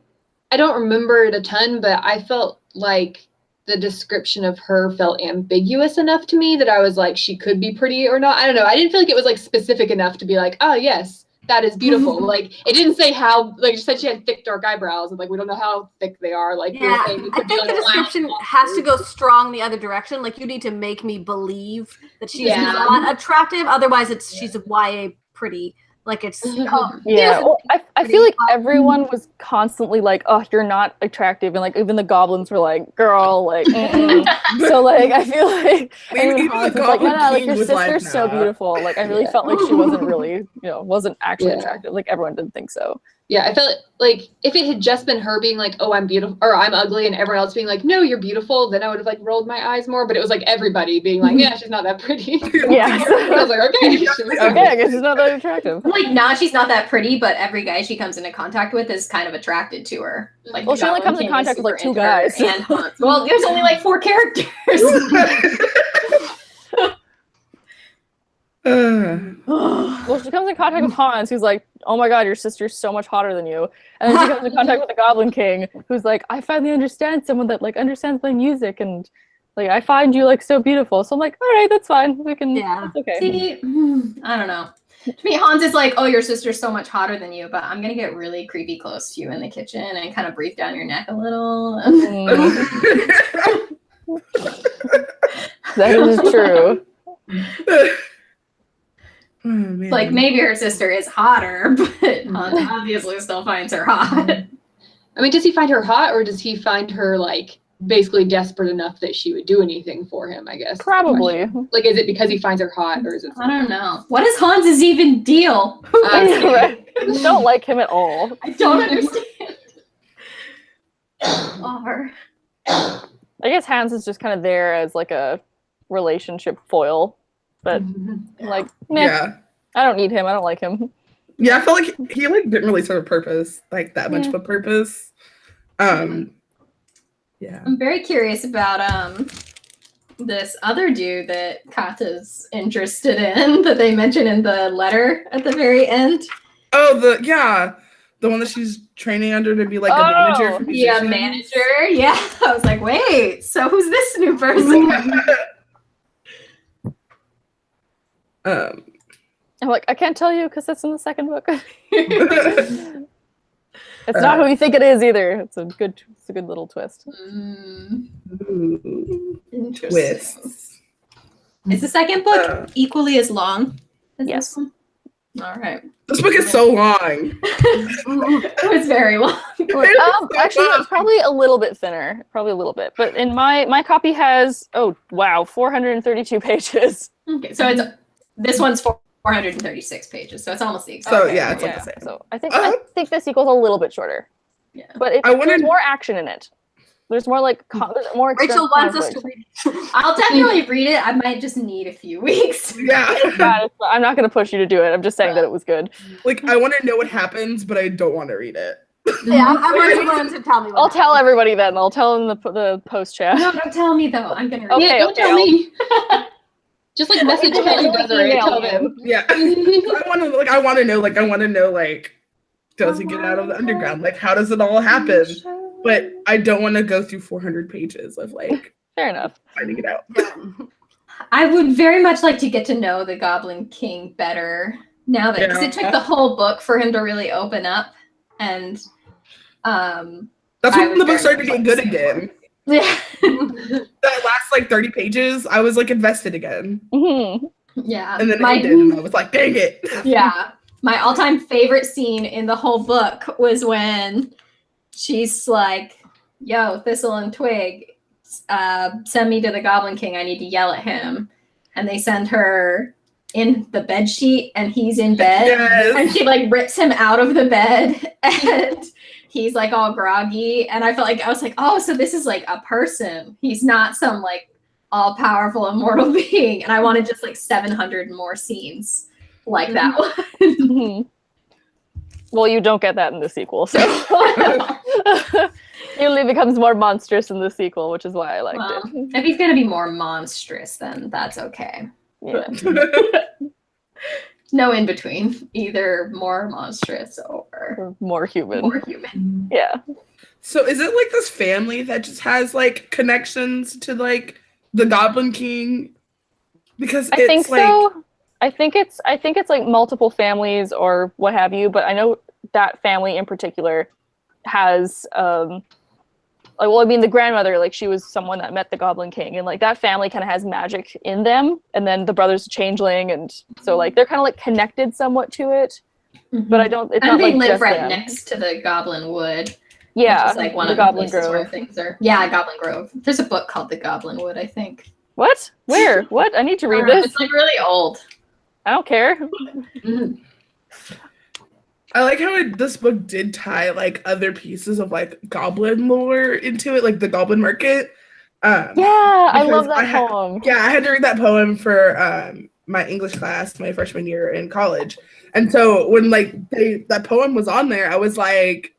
Speaker 2: I don't remember it a ton, but I felt like the description of her felt ambiguous enough to me that I was like, she could be pretty or not. I don't know. I didn't feel like it was like specific enough to be like, oh yes, that is beautiful. Like it didn't say how, like it just said she had thick dark eyebrows, and like we don't know how thick they are. Like
Speaker 3: Yeah,
Speaker 2: I think
Speaker 3: the description has to go strong the other direction. Like you need to make me believe that she's not attractive. Otherwise, she's a YA pretty. Like it's
Speaker 5: yeah. Well, I feel like everyone was constantly like, oh, you're not attractive, and like even the goblins were like, girl, like so like I feel like
Speaker 1: Even
Speaker 5: Hans
Speaker 1: the
Speaker 5: was like, no,
Speaker 1: Goblin
Speaker 5: like
Speaker 1: King
Speaker 5: your
Speaker 1: was
Speaker 5: sister's
Speaker 1: like,
Speaker 5: so
Speaker 1: nah.
Speaker 5: beautiful. Like I really felt like she wasn't really, wasn't actually attractive. Like everyone didn't think so.
Speaker 2: Yeah, I felt like if it had just been her being like, oh, I'm beautiful, or I'm ugly, and everyone else being like, no, you're beautiful, then I would have like rolled my eyes more. But it was like everybody being like, yeah, she's not that pretty.
Speaker 5: Yeah.
Speaker 2: I was like, okay.
Speaker 5: Okay, I guess she's not that attractive.
Speaker 4: Like, nah, she's not that pretty, but every guy she comes into contact with is kind of attracted to her. Like,
Speaker 5: Well, she only comes in contact with like 2 guys.
Speaker 4: And Hans. Well, there's only like 4 characters.
Speaker 5: Well, she comes in contact with Hans, who's like, oh my god, your sister's so much hotter than you. And then she comes in contact with the Goblin King, who's like, I finally understand someone that like understands my music, and like I find you like so beautiful. So I'm like, all right, that's fine. We can.
Speaker 3: Yeah.
Speaker 5: It's okay.
Speaker 4: See, I don't know. To me, Hans is like, oh, your sister's so much hotter than you, but I'm gonna get really creepy close to you in the kitchen and kind of breathe down your neck a little.
Speaker 5: That is true.
Speaker 1: Oh, man.
Speaker 4: Like maybe her sister is hotter, but Hans obviously still finds her hot.
Speaker 2: I mean, does he find her hot, or does he find her like basically desperate enough that she would do anything for him? I guess
Speaker 5: Probably.
Speaker 2: Like, is it because he finds her hot, or is it?
Speaker 4: I don't know. What is Hans's even deal?
Speaker 5: Right. Don't like him at all.
Speaker 4: I don't understand. Over.
Speaker 5: I guess Hans is just kind of there as like a relationship foil, but like, meh,
Speaker 1: Yeah.
Speaker 5: I don't need him. I don't like him.
Speaker 1: Yeah, I felt like he like didn't really serve a purpose, like that much of a purpose. Yeah.
Speaker 4: I'm very curious about this other dude that Kata's interested in that they mention in the letter at the very end.
Speaker 1: Oh, the one that she's training under to be like a manager for musicians.
Speaker 4: Yeah, manager. Yeah. I was like, wait, so who's this new person?
Speaker 5: I'm like, I can't tell you because that's in the second book. It's not who you think it is either. It's a good little twist.
Speaker 4: Interesting.
Speaker 1: Twists.
Speaker 4: Is the second book equally as long as
Speaker 5: Yes.
Speaker 4: this one? All right.
Speaker 1: This book is so long.
Speaker 4: It was very long.
Speaker 5: Actually, it's probably a little bit thinner. Probably a little bit. But in my copy has, 432 pages.
Speaker 4: Okay, so this one's 436 pages, so it's almost the exact.
Speaker 1: So yeah, it's like the same.
Speaker 5: So I think the sequel's a little bit shorter.
Speaker 4: Yeah.
Speaker 5: But there's more action in it. There's more like there's more.
Speaker 3: Rachel wants us to read it.
Speaker 4: I'll definitely read it. I might just need a few weeks.
Speaker 1: Yeah.
Speaker 5: I'm not going to push you to do it. I'm just saying that it was good.
Speaker 1: Like, I want to know what happens, but I don't want to read it.
Speaker 3: Yeah, I'm ready for him to tell me.
Speaker 5: I'll tell everybody then. I'll tell them the post chat.
Speaker 4: No, don't tell me though. I'm gonna read
Speaker 5: Okay,
Speaker 2: Yeah, don't tell me. Just like message him
Speaker 5: Email
Speaker 2: Desiree, tell him.
Speaker 1: Yeah. I want to know, does he get out of the underground? Like, how does it all happen? But I don't want to go through 400 pages of
Speaker 5: Fair enough.
Speaker 1: finding it out.
Speaker 4: I would very much like to get to know the Goblin King better now that because it took the whole book for him to really open up, and
Speaker 1: that's when the book started to get good again.
Speaker 4: Yeah.
Speaker 1: That last 30 pages, I was invested again.
Speaker 5: Mm-hmm.
Speaker 4: Yeah.
Speaker 1: And then it ended, and I was like, dang it.
Speaker 4: Yeah. My all-time favorite scene in the whole book was when she's like, yo, Thistle and Twig, send me to the Goblin King. I need to yell at him. And they send her in the bed sheet, and he's in bed.
Speaker 1: Yes.
Speaker 4: And she rips him out of the bed, and he's all groggy. And I was like, oh, so this is a person. He's not some all-powerful immortal being. And I wanted just 700 more scenes like that one.
Speaker 5: Mm-hmm. Well, you don't get that in the sequel, so he only becomes more monstrous in the sequel, which is why I liked it.
Speaker 4: If he's gonna be more monstrous, then that's okay.
Speaker 5: Yeah.
Speaker 4: No in between, either more monstrous or
Speaker 5: more human.
Speaker 4: More human.
Speaker 5: Yeah.
Speaker 1: So is it this family that just has connections to the Goblin King? Because
Speaker 5: I think so. I think it's multiple families or what have you, but I know that family in particular has the grandmother, she was someone that met the Goblin King, and that family kind of has magic in them, and then the brother's a changeling, and so they're kind of connected somewhat to it. Mm-hmm. But I don't. It's
Speaker 4: and
Speaker 5: not
Speaker 4: they live
Speaker 5: just
Speaker 4: right
Speaker 5: them.
Speaker 4: next to the Goblin Wood.
Speaker 5: Yeah,
Speaker 4: which is one
Speaker 5: the
Speaker 4: of the
Speaker 5: Goblin
Speaker 4: places where
Speaker 5: Grove.
Speaker 4: things are. Yeah, Goblin Grove. There's a book called The Goblin Wood, I think.
Speaker 5: What? Where? What? I need to read this.
Speaker 4: It's really old.
Speaker 5: I don't care.
Speaker 4: Mm-hmm.
Speaker 1: I like how this book did tie other pieces of goblin lore into it, the Goblin Market.
Speaker 5: I love that poem.
Speaker 1: I had to read that poem for my English class my freshman year in college, and so when that poem was on there, I was like,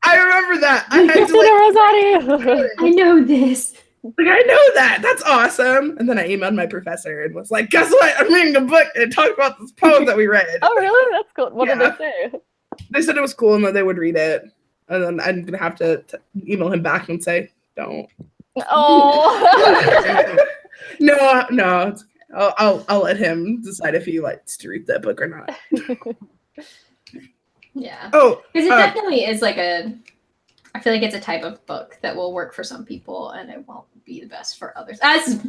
Speaker 1: I remember that. I had to
Speaker 4: I know this.
Speaker 1: I know that. That's awesome. And then I emailed my professor and was like, guess what? I'm reading a book and talk about this poem that we read.
Speaker 5: Oh, really? That's cool. What did they say?
Speaker 1: They said it was cool and that they would read it. And then I'm going to have to email him back and say, don't.
Speaker 5: Oh.
Speaker 1: No. I'll let him decide if he likes to read that book or not.
Speaker 4: Yeah.
Speaker 1: Oh.
Speaker 4: Because it definitely is I feel like it's a type of book that will work for some people and it won't be the best for others. As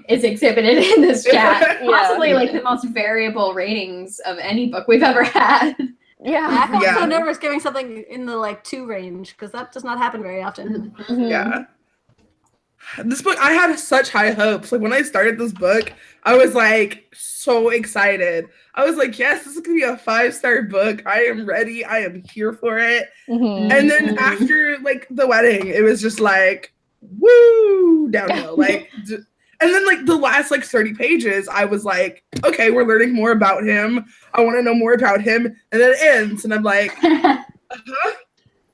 Speaker 4: is exhibited in this chat. Possibly the most variable ratings of any book we've ever had.
Speaker 3: Yeah. I felt so nervous giving something in the 2 range because that does not happen very often.
Speaker 4: Mm-hmm.
Speaker 1: Yeah. This book, I had such high hopes. When I started this book, I was so excited. I was like, yes, this is gonna be a 5-star book. I am ready. I am here for it. Mm-hmm. And then after the wedding, it was just woo, downhill. And then the last 30 pages, I was like, okay, we're learning more about him. I want to know more about him. And then it ends, and I'm like,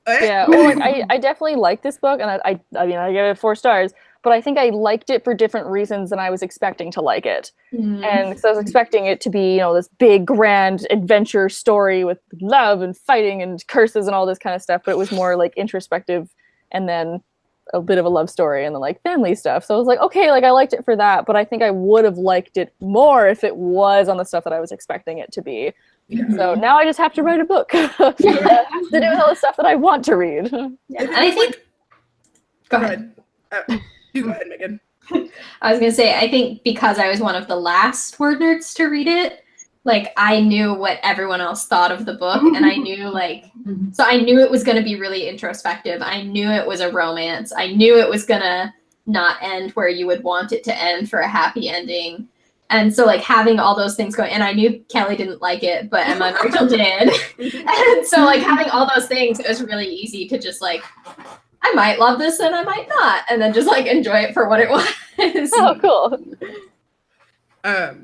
Speaker 5: Yeah, well, I definitely like this book, and I mean, I give it 4 stars, but I think I liked it for different reasons than I was expecting to like it. Mm. And so I was expecting it to be, this big, grand adventure story with love and fighting and curses and all this kind of stuff, but it was more introspective and then a bit of a love story and then family stuff. So I was like, okay, I liked it for that, but I think I would have liked it more if it was on the stuff that I was expecting it to be. Mm-hmm. So now I just have to write a book that has to do with all the stuff that I want to read.
Speaker 4: Yeah. And I think go ahead.
Speaker 1: You go ahead, Megan.
Speaker 4: I was gonna say, I think because I was one of the last word nerds to read it, like I knew what everyone else thought of the book, and I knew so I knew it was going to be really introspective. I knew it was a romance. I knew it was going to not end where you would want it to end for a happy ending. And so like having all those things going, and I knew Kelly didn't like it, but Emma and Rachel did. And so like having all those things, it was really easy to just like, I might love this and I might not, and then just like enjoy it for what it was.
Speaker 5: Oh, cool.
Speaker 1: I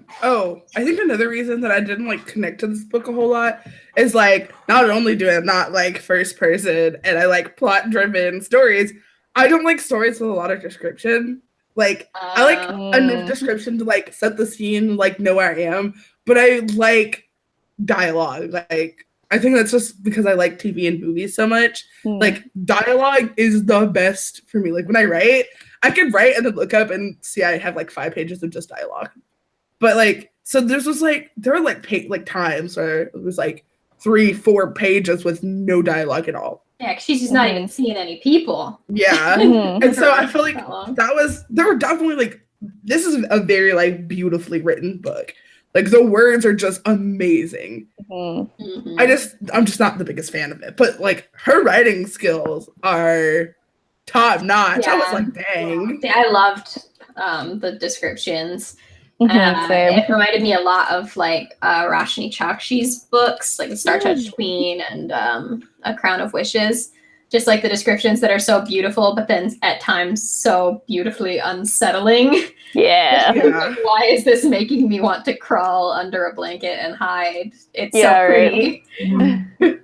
Speaker 1: think another reason that I didn't like connect to this book a whole lot is like not only do I not like first person and I like plot driven stories, I don't like stories with a lot of description. Like I like enough description to like set the scene, like know where I am, but I like dialogue. Like I think that's just because I like TV and movies so much. Like dialogue is the best for me. Like when I write, I can write and then look up and see I have like 5 pages of just dialogue. But like, so there were like times where it was like 3-4 pages with no dialogue at all.
Speaker 4: Yeah, 'cause she's just not even seeing any people.
Speaker 1: Yeah. And so I feel like there were definitely like, this is a very like beautifully written book. Like the words are just amazing. I'm just not the biggest fan of it. But like her writing skills are top notch. I was like, dang.
Speaker 4: Yeah, I loved the descriptions.
Speaker 5: Same.
Speaker 4: It reminded me a lot of like Roshni Chakshi's books, like the Star Touched Queen and A Crown of Wishes. Just like the descriptions that are so beautiful, but then at times so beautifully unsettling.
Speaker 5: Yeah.
Speaker 4: Like, why is this making me want to crawl under a blanket and hide? It's so pretty.
Speaker 5: Right.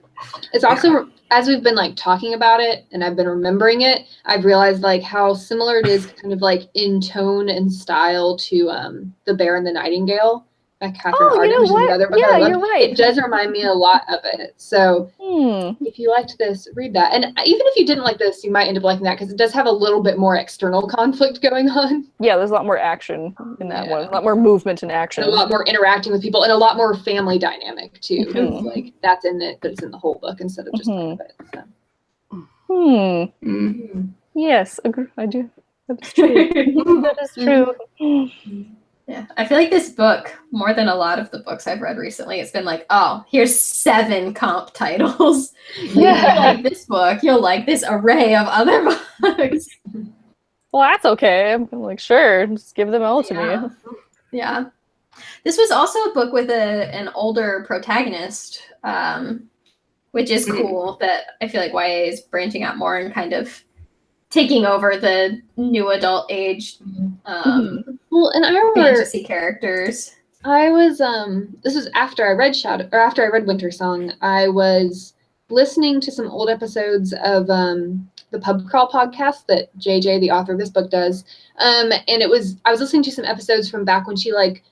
Speaker 2: It's also, as we've been like talking about it and I've been remembering it, I've realized like how similar it is kind of like in tone and style to The Bear and the Nightingale by Catherine Arden, which is another book I love.
Speaker 5: You're right.
Speaker 2: It does remind me a lot of it. So if you liked this, read that. And even if you didn't like this, you might end up liking that because it does have a little bit more external conflict going on.
Speaker 5: Yeah, there's a lot more action in that one. A lot more movement and action.
Speaker 2: And a lot more interacting with people and a lot more family dynamic too. Because like that's in it, but it's in the whole book instead of just part of it. So.
Speaker 5: Yes, I do. That's true. That is true.
Speaker 4: Yeah, I feel like this book, more than a lot of the books I've read recently, it's been like, oh, here's 7 comp titles.
Speaker 5: Yeah.
Speaker 4: You'll like this book, you'll like this array of other books.
Speaker 5: Well, that's okay. I'm like, sure, just give them all to me.
Speaker 4: Yeah. This was also a book with an older protagonist, which is cool that I feel like YA is branching out more and kind of taking over the new adult age.
Speaker 2: Well, and I remember
Speaker 4: fantasy characters.
Speaker 2: I was this was after I read after I read Wintersong. I was listening to some old episodes of the Pub Crawl podcast that JJ, the author of this book, does. And I was listening to some episodes from back when she like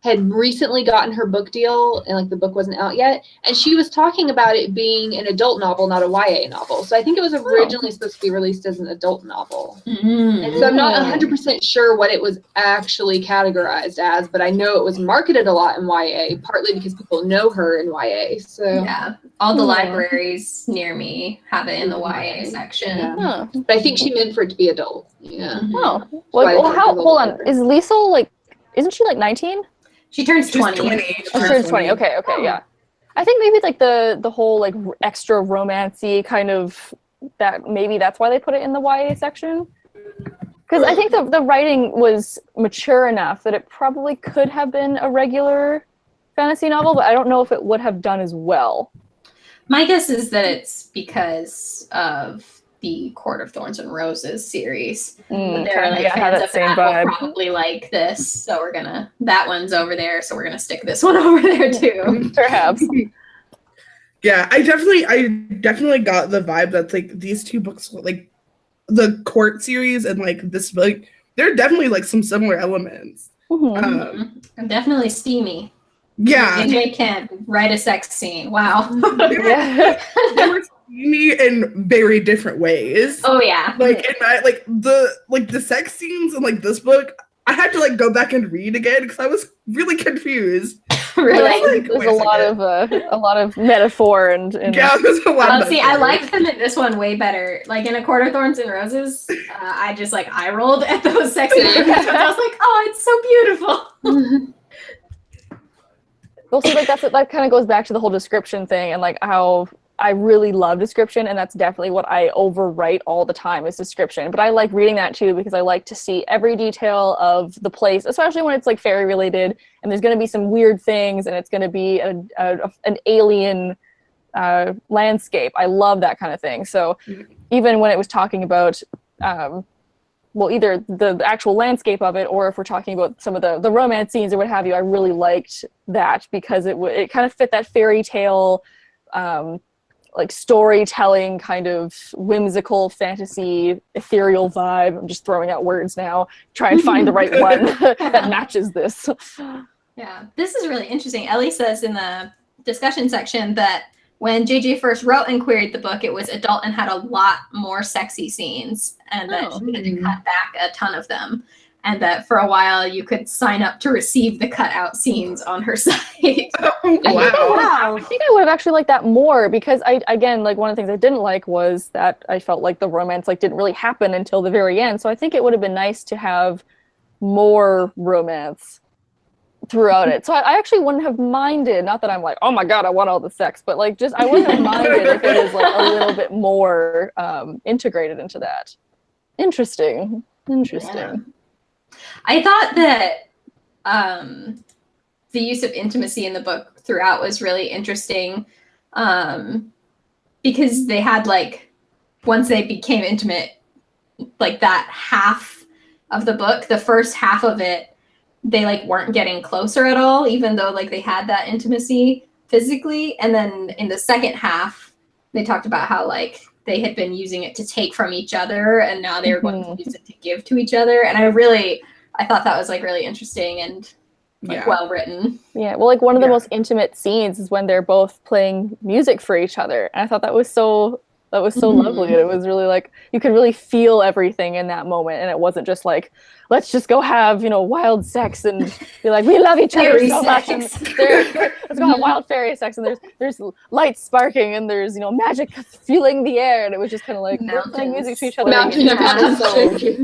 Speaker 2: had recently gotten her book deal and like the book wasn't out yet. And she was talking about it being an adult novel, not a YA novel. So I think it was originally supposed to be released as an adult novel. And so I'm not 100% sure what it was actually categorized as, but I know it was marketed a lot in YA, partly because people know her in YA. So
Speaker 4: yeah, all the libraries near me have it in the YA section.
Speaker 2: Yeah. But I think she meant for it to be adult. Yeah.
Speaker 5: Oh, well, hold on. Is Liesl like, isn't she like 19?
Speaker 4: She turns 20.
Speaker 5: She turns 20. Okay, yeah. I think maybe like the whole like extra romancy kind of that, maybe that's why they put it in the YA section. Because I think the writing was mature enough that it probably could have been a regular fantasy novel, but I don't know if it would have done as well.
Speaker 4: My guess is that it's because of the Court of Thorns and Roses series. They're like fans of that will probably like this, so that one's over there, so we're gonna stick this one over there too.
Speaker 5: Perhaps.
Speaker 1: Yeah, I definitely got the vibe that's like these two books, like the Court series and like this book, there are definitely like some similar elements.
Speaker 4: Definitely steamy.
Speaker 1: Yeah.
Speaker 4: AJ can write a sex scene. Wow.
Speaker 1: They were steamy in very different ways.
Speaker 4: Oh yeah.
Speaker 1: Like in my the sex scenes in like this book, I had to like go back and read again because I was really confused.
Speaker 4: Really?
Speaker 5: There's a lot of metaphor and
Speaker 1: yeah, there's a lot.
Speaker 4: See, I like them in this one way better. Like in A Court of Thorns and Roses, I just like eye rolled at those sexy images. I was like, oh, it's so beautiful.
Speaker 5: Well, see, like that kind of goes back to the whole description thing, and like how I really love description, and that's definitely what I overwrite all the time is description. But I like reading that too because I like to see every detail of the place, especially when it's like fairy related, and there's going to be some weird things, and it's going to be an alien landscape. I love that kind of thing. So even when it was talking about well, either the actual landscape of it, or if we're talking about some of the romance scenes or what have you, I really liked that because it kind of fit that fairy tale, like storytelling kind of whimsical fantasy ethereal vibe. I'm just throwing out words now. Try and find the right one that matches this.
Speaker 4: Yeah, this is really interesting. Ellie says in the discussion section that when JJ first wrote and queried the book, it was adult and had a lot more sexy scenes, and that she had to cut back a ton of them, and that for a while you could sign up to receive the cutout scenes on her site.
Speaker 5: Wow. I think I would have actually liked that more because again, like one of the things I didn't like was that I felt like the romance like didn't really happen until the very end. So I think it would have been nice to have more romance throughout it. So I actually wouldn't have minded, not that I'm like, oh my god, I want all the sex, but like just I wouldn't have minded if it was like a little bit more integrated into that. Interesting.
Speaker 4: Yeah. I thought that the use of intimacy in the book throughout was really interesting because they had like, once they became intimate, like that half of the book, the first half of it, they like weren't getting closer at all, even though like they had that intimacy physically. And then in the second half, they talked about how like they had been using it to take from each other, and now they were going to use it to give to each other. And I thought that was like really interesting and like well written.
Speaker 5: Yeah, well, like one of the most intimate scenes is when they're both playing music for each other, and I thought that was so lovely, and it was really like you could really feel everything in that moment, and it wasn't just like let's just go have wild sex and be like we love each other so much, and let's go have wild fairy sex, and there's lights sparking, and there's magic filling the air, and it was just kind of like we're playing music to each other.
Speaker 2: Mountain of magic.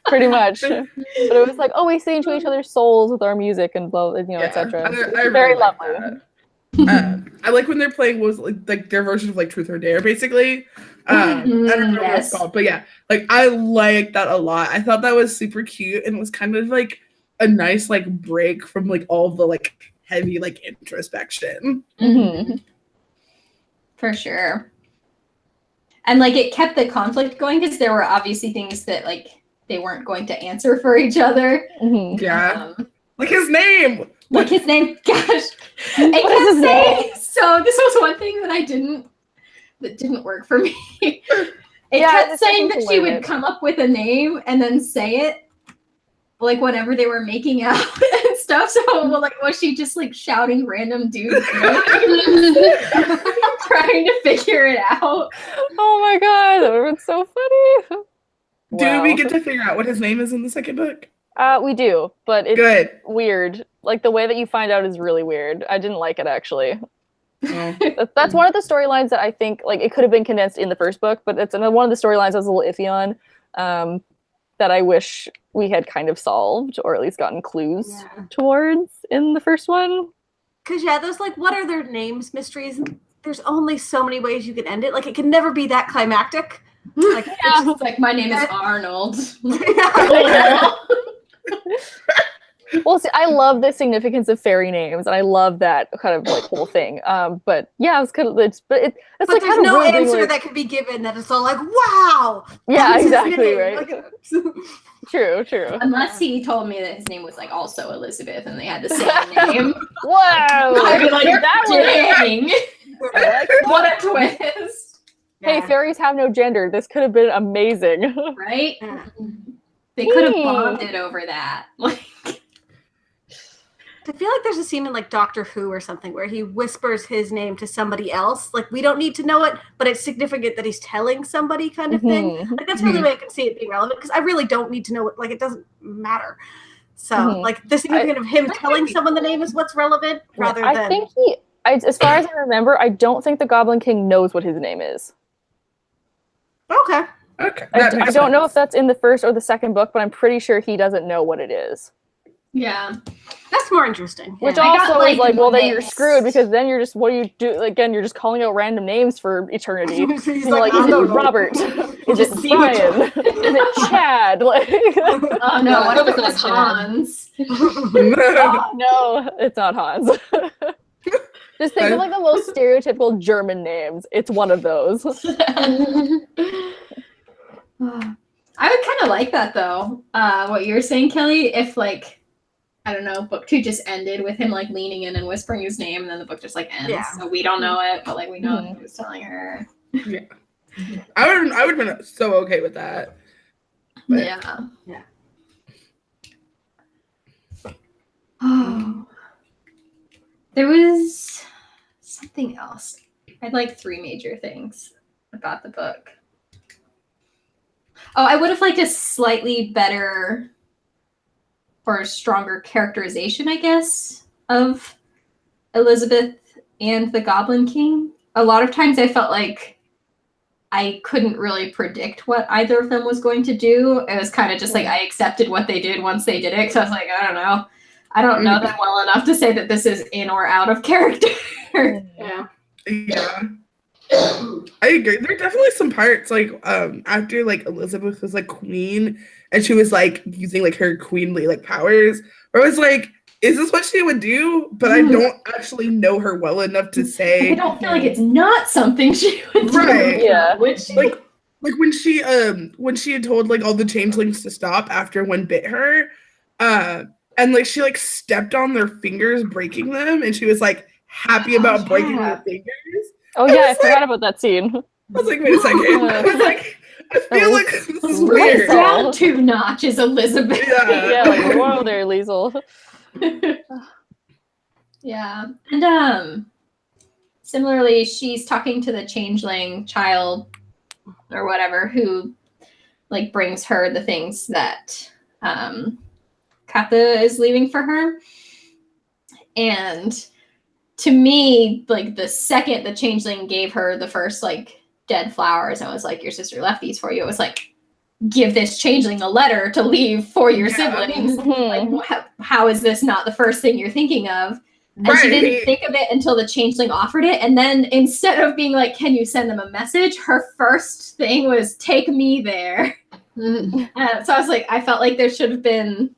Speaker 5: Pretty much, but it was like, oh, we sing to each other's souls with our music and blah, etc. Very lovely.
Speaker 1: I like when they're playing was like their version of like Truth or Dare, basically. I don't know what it's called, but yeah, like I like that a lot. I thought that was super cute, and it was kind of like a nice like break from like all the like heavy like introspection.
Speaker 4: For sure. And like it kept the conflict going because there were obviously things that like they weren't going to answer for each other.
Speaker 1: Yeah. Like his name.
Speaker 4: Gosh. It kept saying, so this was one thing that didn't work for me. It kept saying that she would come up with a name and then say it like whenever they were making out and stuff. So was she just like shouting random dudes trying to figure it out?
Speaker 5: Oh my god, that would have been so funny.
Speaker 1: Do we get to figure out what his name is in the second book?
Speaker 5: We do, but it's
Speaker 1: good.
Speaker 5: Weird. Like the way that you find out is really weird. I didn't like it actually. That's one of the storylines that I think like it could have been condensed in the first book, but it's one of the storylines I was a little iffy on. That I wish we had kind of solved, or at least gotten clues towards in the first one.
Speaker 3: Because there's like, what are their names mysteries? There's only so many ways you can end it. Like it can never be that climactic. Like
Speaker 4: it's just like my name is Arnold.
Speaker 5: Well, see, I love the significance of fairy names, and I love that kind of like whole thing. But yeah, it's kind of it's like
Speaker 3: there's
Speaker 5: kind
Speaker 3: no
Speaker 5: of
Speaker 3: answer that can be given that is all like, wow.
Speaker 5: Yeah, exactly right.
Speaker 3: Like,
Speaker 5: True.
Speaker 4: Unless he told me that his name was like also Elizabeth, and they had the same name.
Speaker 5: Wow,
Speaker 4: I'd be like,
Speaker 5: dang.
Speaker 4: What a twist.
Speaker 5: Hey, fairies have no gender. This could have been amazing.
Speaker 4: Right? They could have bonded over that.
Speaker 3: I feel like there's a scene in like Doctor Who or something where he whispers his name to somebody else. Like we don't need to know it, but it's significant that he's telling somebody kind of thing. Like that's really the way I can see it being relevant because I really don't need to know it. Like it doesn't matter. So like the significance of him telling someone the name is what's relevant rather than.
Speaker 5: I think as far as I remember, I don't think the Goblin King knows what his name is.
Speaker 3: Okay.
Speaker 1: Okay.
Speaker 5: I don't know if that's in the first or the second book, but I'm pretty sure he doesn't know what it is.
Speaker 4: Yeah.
Speaker 3: That's more interesting.
Speaker 5: Which
Speaker 3: yeah.
Speaker 5: also
Speaker 4: got,
Speaker 5: is like,
Speaker 4: the
Speaker 5: well, then you're
Speaker 4: mix.
Speaker 5: screwed because then you're just, what do you do? Again, you're just calling out random names for eternity.
Speaker 3: He's
Speaker 5: You're like,
Speaker 3: I
Speaker 5: is it
Speaker 3: don't know.
Speaker 5: Robert? Is
Speaker 4: Just
Speaker 5: it
Speaker 4: see which
Speaker 5: Brian? Is it Chad? Like,
Speaker 4: Oh no,
Speaker 2: Yeah,
Speaker 4: what
Speaker 2: I
Speaker 4: if it
Speaker 2: hope
Speaker 4: was
Speaker 2: it's not Chad.
Speaker 4: Hans?
Speaker 5: oh, no, it's not Hans. Just think of like the most stereotypical German names. It's one of those.
Speaker 4: I would kind of like that though. What you were saying, Kelly, if like, I don't know, book 2 just ended with him like leaning in and whispering his name, and then the book just like ends.
Speaker 3: Yeah.
Speaker 4: So we don't know it, but like we know he was telling her.
Speaker 1: Yeah. I would have been so okay with that. But-
Speaker 4: Yeah.
Speaker 3: Yeah.
Speaker 4: Oh. There was something else. I had like 3 major things about the book. Oh, I would have liked a slightly better or stronger characterization, I guess, of Elizabeth and the Goblin King. A lot of times I felt like I couldn't really predict what either of them was going to do. It was kind of just like I accepted what they did once they did it. So I was like, I don't know. I don't know them well enough to say that this is in or out of character.
Speaker 3: Yeah.
Speaker 1: Yeah. I agree. There are definitely some parts like after like Elizabeth was like queen and she was like using like her queenly like powers, where I was like, is this what she would do? But I don't actually know her well enough to say.
Speaker 4: I don't feel like it's not something she would do.
Speaker 1: Right.
Speaker 5: Yeah.
Speaker 4: Would she?
Speaker 1: Like when she had told like all the changelings to stop after one bit her, and like she like stepped on their fingers breaking them, and she was like happy about breaking
Speaker 3: yeah.
Speaker 1: their fingers.
Speaker 5: Oh yeah, I forgot about that scene.
Speaker 1: I was like, wait a second. I was like, I feel like this is
Speaker 4: Right
Speaker 1: weird.
Speaker 4: down 2 notches, Elizabeth.
Speaker 5: Yeah, like, whoa there, Liesel.
Speaker 4: Yeah. And similarly, she's talking to the changeling child or whatever who like brings her the things that Katha is leaving for her. And to me, like the second the changeling gave her the first like dead flowers and was like, your sister left these for you, it was like, give this changeling a letter to leave for your siblings. Like, how is this not the first thing you're thinking of? And she didn't think of it until the changeling offered it. And then instead of being like, can you send them a message? Her first thing was, take me there. So I was like, I felt like there should have been,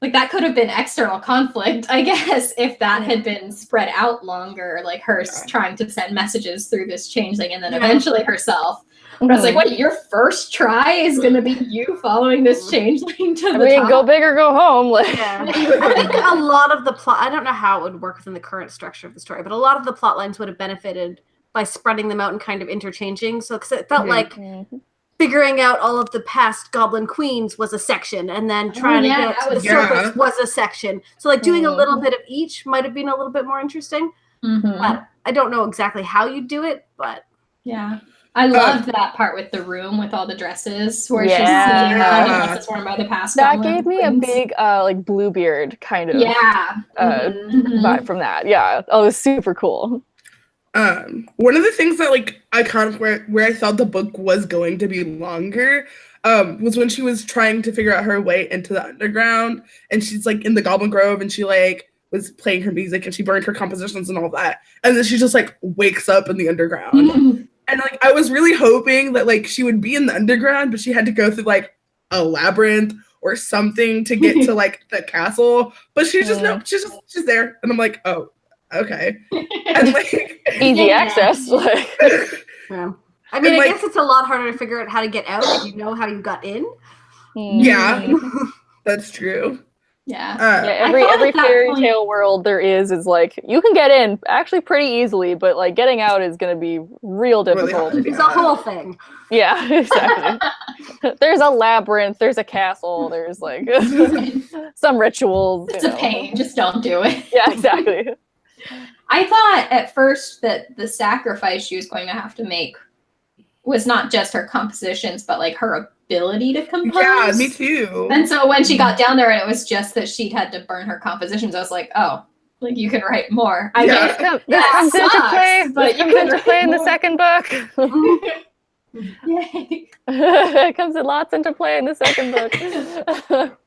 Speaker 4: like that could have been external conflict, I guess, if that had been spread out longer, like her trying to send messages through this changeling and then eventually herself. But I was like, what, your first try is going to be you following this changeling to the top?
Speaker 5: Go big or go home. Like.
Speaker 3: Yeah. I think a lot of the plot, I don't know how it would work within the current structure of the story, but a lot of the plot lines would have benefited by spreading them out and kind of interchanging. So, because it felt like figuring out all of the past Goblin Queens was a section, and then trying to get to the surface was a section. So, like, doing a little bit of each might have been a little bit more interesting. But I don't know exactly how you do it, but...
Speaker 4: Yeah. I loved that part with the room with all the dresses where she's seeing all the dresses worn by the past.
Speaker 5: That gave me a big like Bluebeard kind of vibe from that. Yeah, it was super cool.
Speaker 1: One of the things that like I kind of where I thought the book was going to be longer was when she was trying to figure out her way into the underground, and she's like in the Goblin Grove, and she like was playing her music and she burned her compositions and all that, and then she just like wakes up in the underground. And like I was really hoping that like she would be in the underground, but she had to go through like a labyrinth or something to get to like the castle. But she's just she's there, and I'm like, oh, okay, and like
Speaker 5: easy access. Like.
Speaker 3: Yeah. I mean,
Speaker 1: and,
Speaker 3: I
Speaker 1: like,
Speaker 3: guess it's a lot harder to figure out how to get out if you know how you got in.
Speaker 1: Yeah, that's true.
Speaker 5: Every fairy tale world there is like you can get in actually pretty easily, but like getting out is going to be real difficult.
Speaker 3: It's a whole thing.
Speaker 5: Yeah, exactly. There's a labyrinth, there's a castle, there's like some rituals.
Speaker 4: It's a pain, just don't do it.
Speaker 5: Yeah, exactly.
Speaker 4: I thought at first that the sacrifice she was going to have to make was not just her compositions, but like her ability to compose.
Speaker 1: Yeah, me too.
Speaker 4: And so when she got down there and it was just that she'd had to burn her compositions, I was like, oh, like you can write more. I mean,
Speaker 5: this comes into play,
Speaker 4: but
Speaker 5: you can play in the second book.
Speaker 4: Yay.
Speaker 5: It comes lots into play in the second book.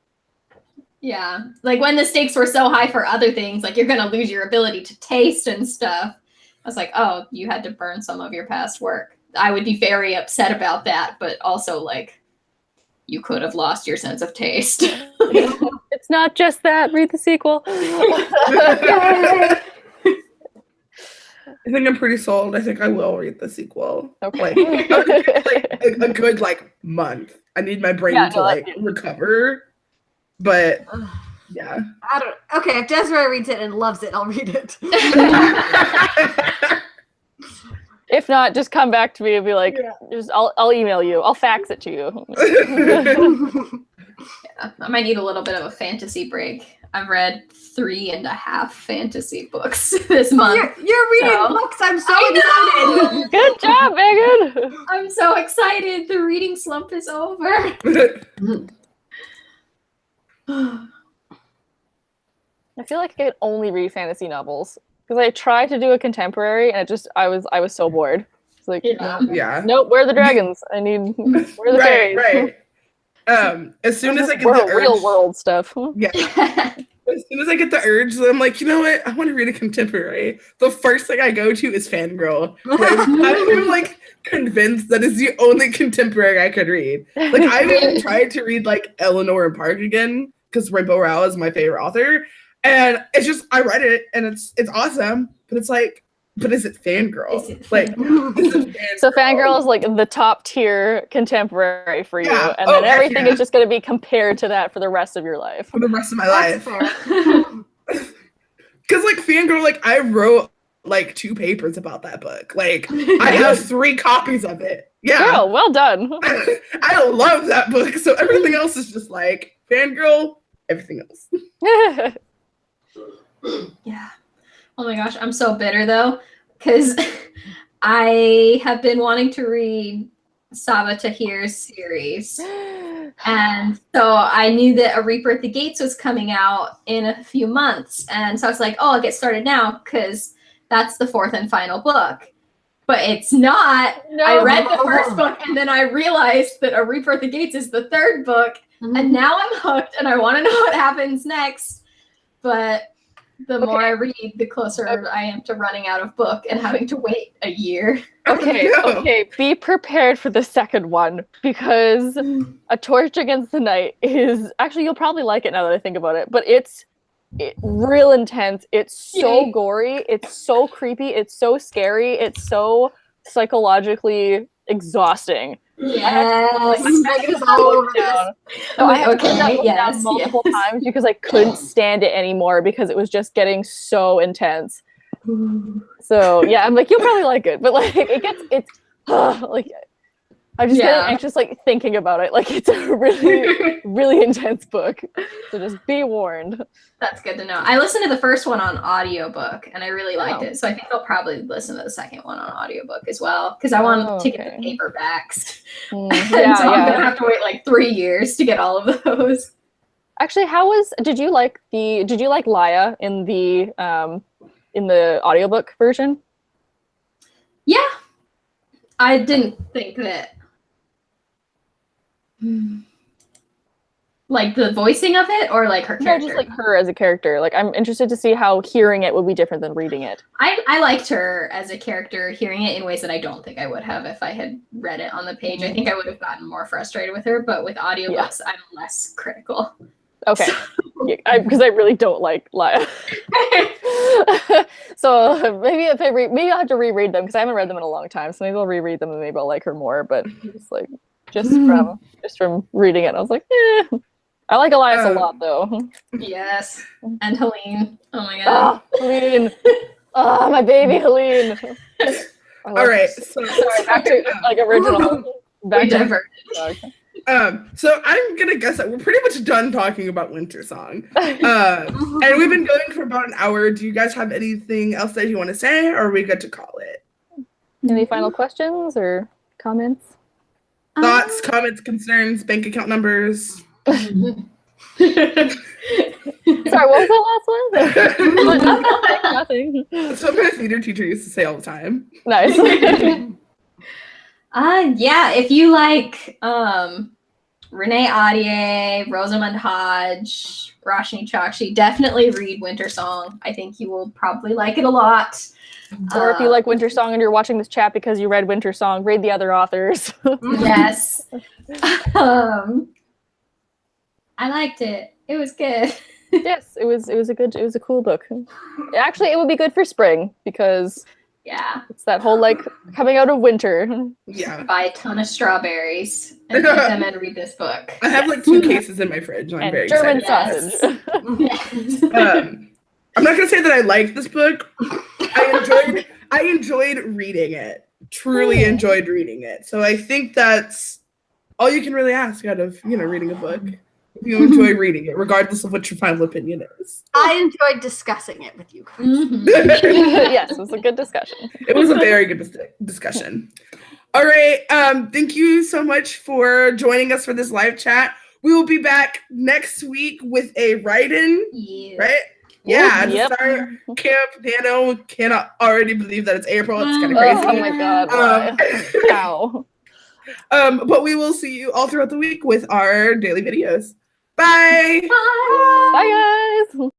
Speaker 4: Yeah. Like when the stakes were so high for other things, like you're going to lose your ability to taste and stuff. I was like, oh, you had to burn some of your past work. I would be very upset about that, but also like you could have lost your sense of taste.
Speaker 5: It's not just that. Read the sequel.
Speaker 1: I think I'm pretty sold. I think I will read the sequel.
Speaker 5: Okay.
Speaker 1: A good month. I need my brain to recover. But yeah.
Speaker 3: I don't. Okay, if Desiree reads it and loves it, I'll read it.
Speaker 5: If not, just come back to me and be like, I'll email you. I'll fax it to you.
Speaker 4: Yeah, I might need a little bit of a fantasy break. I've read 3.5 fantasy books this month.
Speaker 3: You're reading books. I'm so excited.
Speaker 5: Good job, Megan.
Speaker 4: I'm so excited. The reading slump is over.
Speaker 5: I feel like I could only read fantasy novels because I tried to do a contemporary and I was so bored. It's like, nope, where are the dragons? I need where are the fairies?
Speaker 1: Right. As soon as I get the urge,
Speaker 5: real world stuff.
Speaker 1: Yeah. As soon as I get the urge, I'm like, you know what? I want to read a contemporary. The first thing I go to is Fangirl. I'm convinced that is the only contemporary I could read. I've even tried to read Eleanor and Park again because Rainbow Rowell is my favorite author, and it's just I read it and it's awesome, but it's but is it Fangirl?
Speaker 5: So Fangirl is the top tier contemporary for you, and then everything is just going to be compared to that for the rest of your life.
Speaker 1: For the rest of my life. Because Fangirl, I wrote 2 papers about that book. I have 3 copies of it. Yeah.
Speaker 5: Girl, well done.
Speaker 1: I love that book. So everything else is just Fangirl, everything else.
Speaker 4: Yeah. Oh my gosh, I'm so bitter though, because I have been wanting to read Saba Tahir's series. And so I knew that A Reaper at the Gates was coming out in a few months. And so I was like, oh, I'll get started now because that's the 4th and final book. But it's not. No. I read the first book and then I realized that A Reaper at the Gates is the 3rd book. Mm-hmm. And now I'm hooked and I want to know what happens next. But the more I read, the closer I am to running out of book and having to wait a year.
Speaker 5: Okay. Be prepared for the 2nd one because A Torch Against the Night is actually you'll probably like it now that I think about it, but it's real intense. It's so gory. It's so creepy. It's so scary. It's so psychologically exhausting.
Speaker 3: Yes.
Speaker 5: I had to down multiple times because I couldn't stand it anymore because it was just getting so intense. So yeah, I'm you'll probably like it, but I'm just getting anxious thinking about it. It's a really, really intense book. So just be warned.
Speaker 4: That's good to know. I listened to the first one on audiobook and I really liked it. So I think I'll probably listen to the 2nd one on audiobook as well. Because I want to get the paperbacks. I'm gonna have to wait 3 years to get all of those.
Speaker 5: Actually, did you like Laya in the audiobook version?
Speaker 4: Yeah. I didn't think that the voicing of it or her character?
Speaker 5: No, just her as a character. I'm interested to see how hearing it would be different than reading it.
Speaker 4: I liked her as a character, hearing it in ways that I don't think I would have if I had read it on the page. I think I would have gotten more frustrated with her, but with audiobooks, I'm less critical.
Speaker 5: Okay. Because I really don't like Laya. So maybe maybe I'll have to reread them because I haven't read them in a long time. So maybe I'll reread them and maybe I'll like her more. But just from reading it, I was I like Elias a lot though.
Speaker 4: Yes, and Helene. Oh my god,
Speaker 5: Helene. Oh, my baby Helene.
Speaker 1: All right, sorry,
Speaker 5: back to original.
Speaker 4: Back to diverted.
Speaker 1: So I'm gonna guess that we're pretty much done talking about WinterSong, and we've been going for about an hour. Do you guys have anything else that you want to say, or are we good to call it?
Speaker 5: Any final questions or comments?
Speaker 1: Thoughts, comments, concerns, bank account numbers.
Speaker 5: Sorry, what was that last one? Nothing.
Speaker 1: That's what my theater teacher used to say all the time.
Speaker 5: Nice.
Speaker 4: Yeah, if you like Renee Audier, Rosamund Hodge, Roshni Chokshi. Definitely read WinterSong. I think you will probably like it a lot.
Speaker 5: Or if you like WinterSong and you're watching this chat because you read WinterSong, read the other authors.
Speaker 4: Yes. I liked it. It was good.
Speaker 5: Yes, it was a cool book. Actually, it would be good for spring because
Speaker 4: Yeah.
Speaker 5: it's that whole like coming out of winter.
Speaker 1: Yeah.
Speaker 4: Buy a ton of strawberries and eat them and read this book.
Speaker 1: I have like 2 cases in my fridge, and I'm very
Speaker 5: German
Speaker 1: excited.
Speaker 5: sausage.
Speaker 4: Yes.
Speaker 1: I'm not gonna say that I liked this book. I enjoyed reading it. Truly enjoyed reading it. So I think that's all you can really ask out of, reading a book. If you enjoy reading it, regardless of what your final opinion is.
Speaker 3: I enjoyed discussing it with you guys.
Speaker 4: Mhm.
Speaker 5: Yes, it was a good discussion.
Speaker 1: It was a very good discussion. All right. Thank you so much for joining us for this live chat. We will be back next week with a write-in,
Speaker 4: Yeah.
Speaker 1: right? Yeah, to
Speaker 5: Yep.
Speaker 1: start Camp Nano. Cannot already believe that it's April. It's kind of
Speaker 5: Oh,
Speaker 1: crazy.
Speaker 5: my god. Why? How?
Speaker 1: But we will see you all throughout the week with our daily videos. Bye.
Speaker 4: Bye.
Speaker 5: Bye, guys.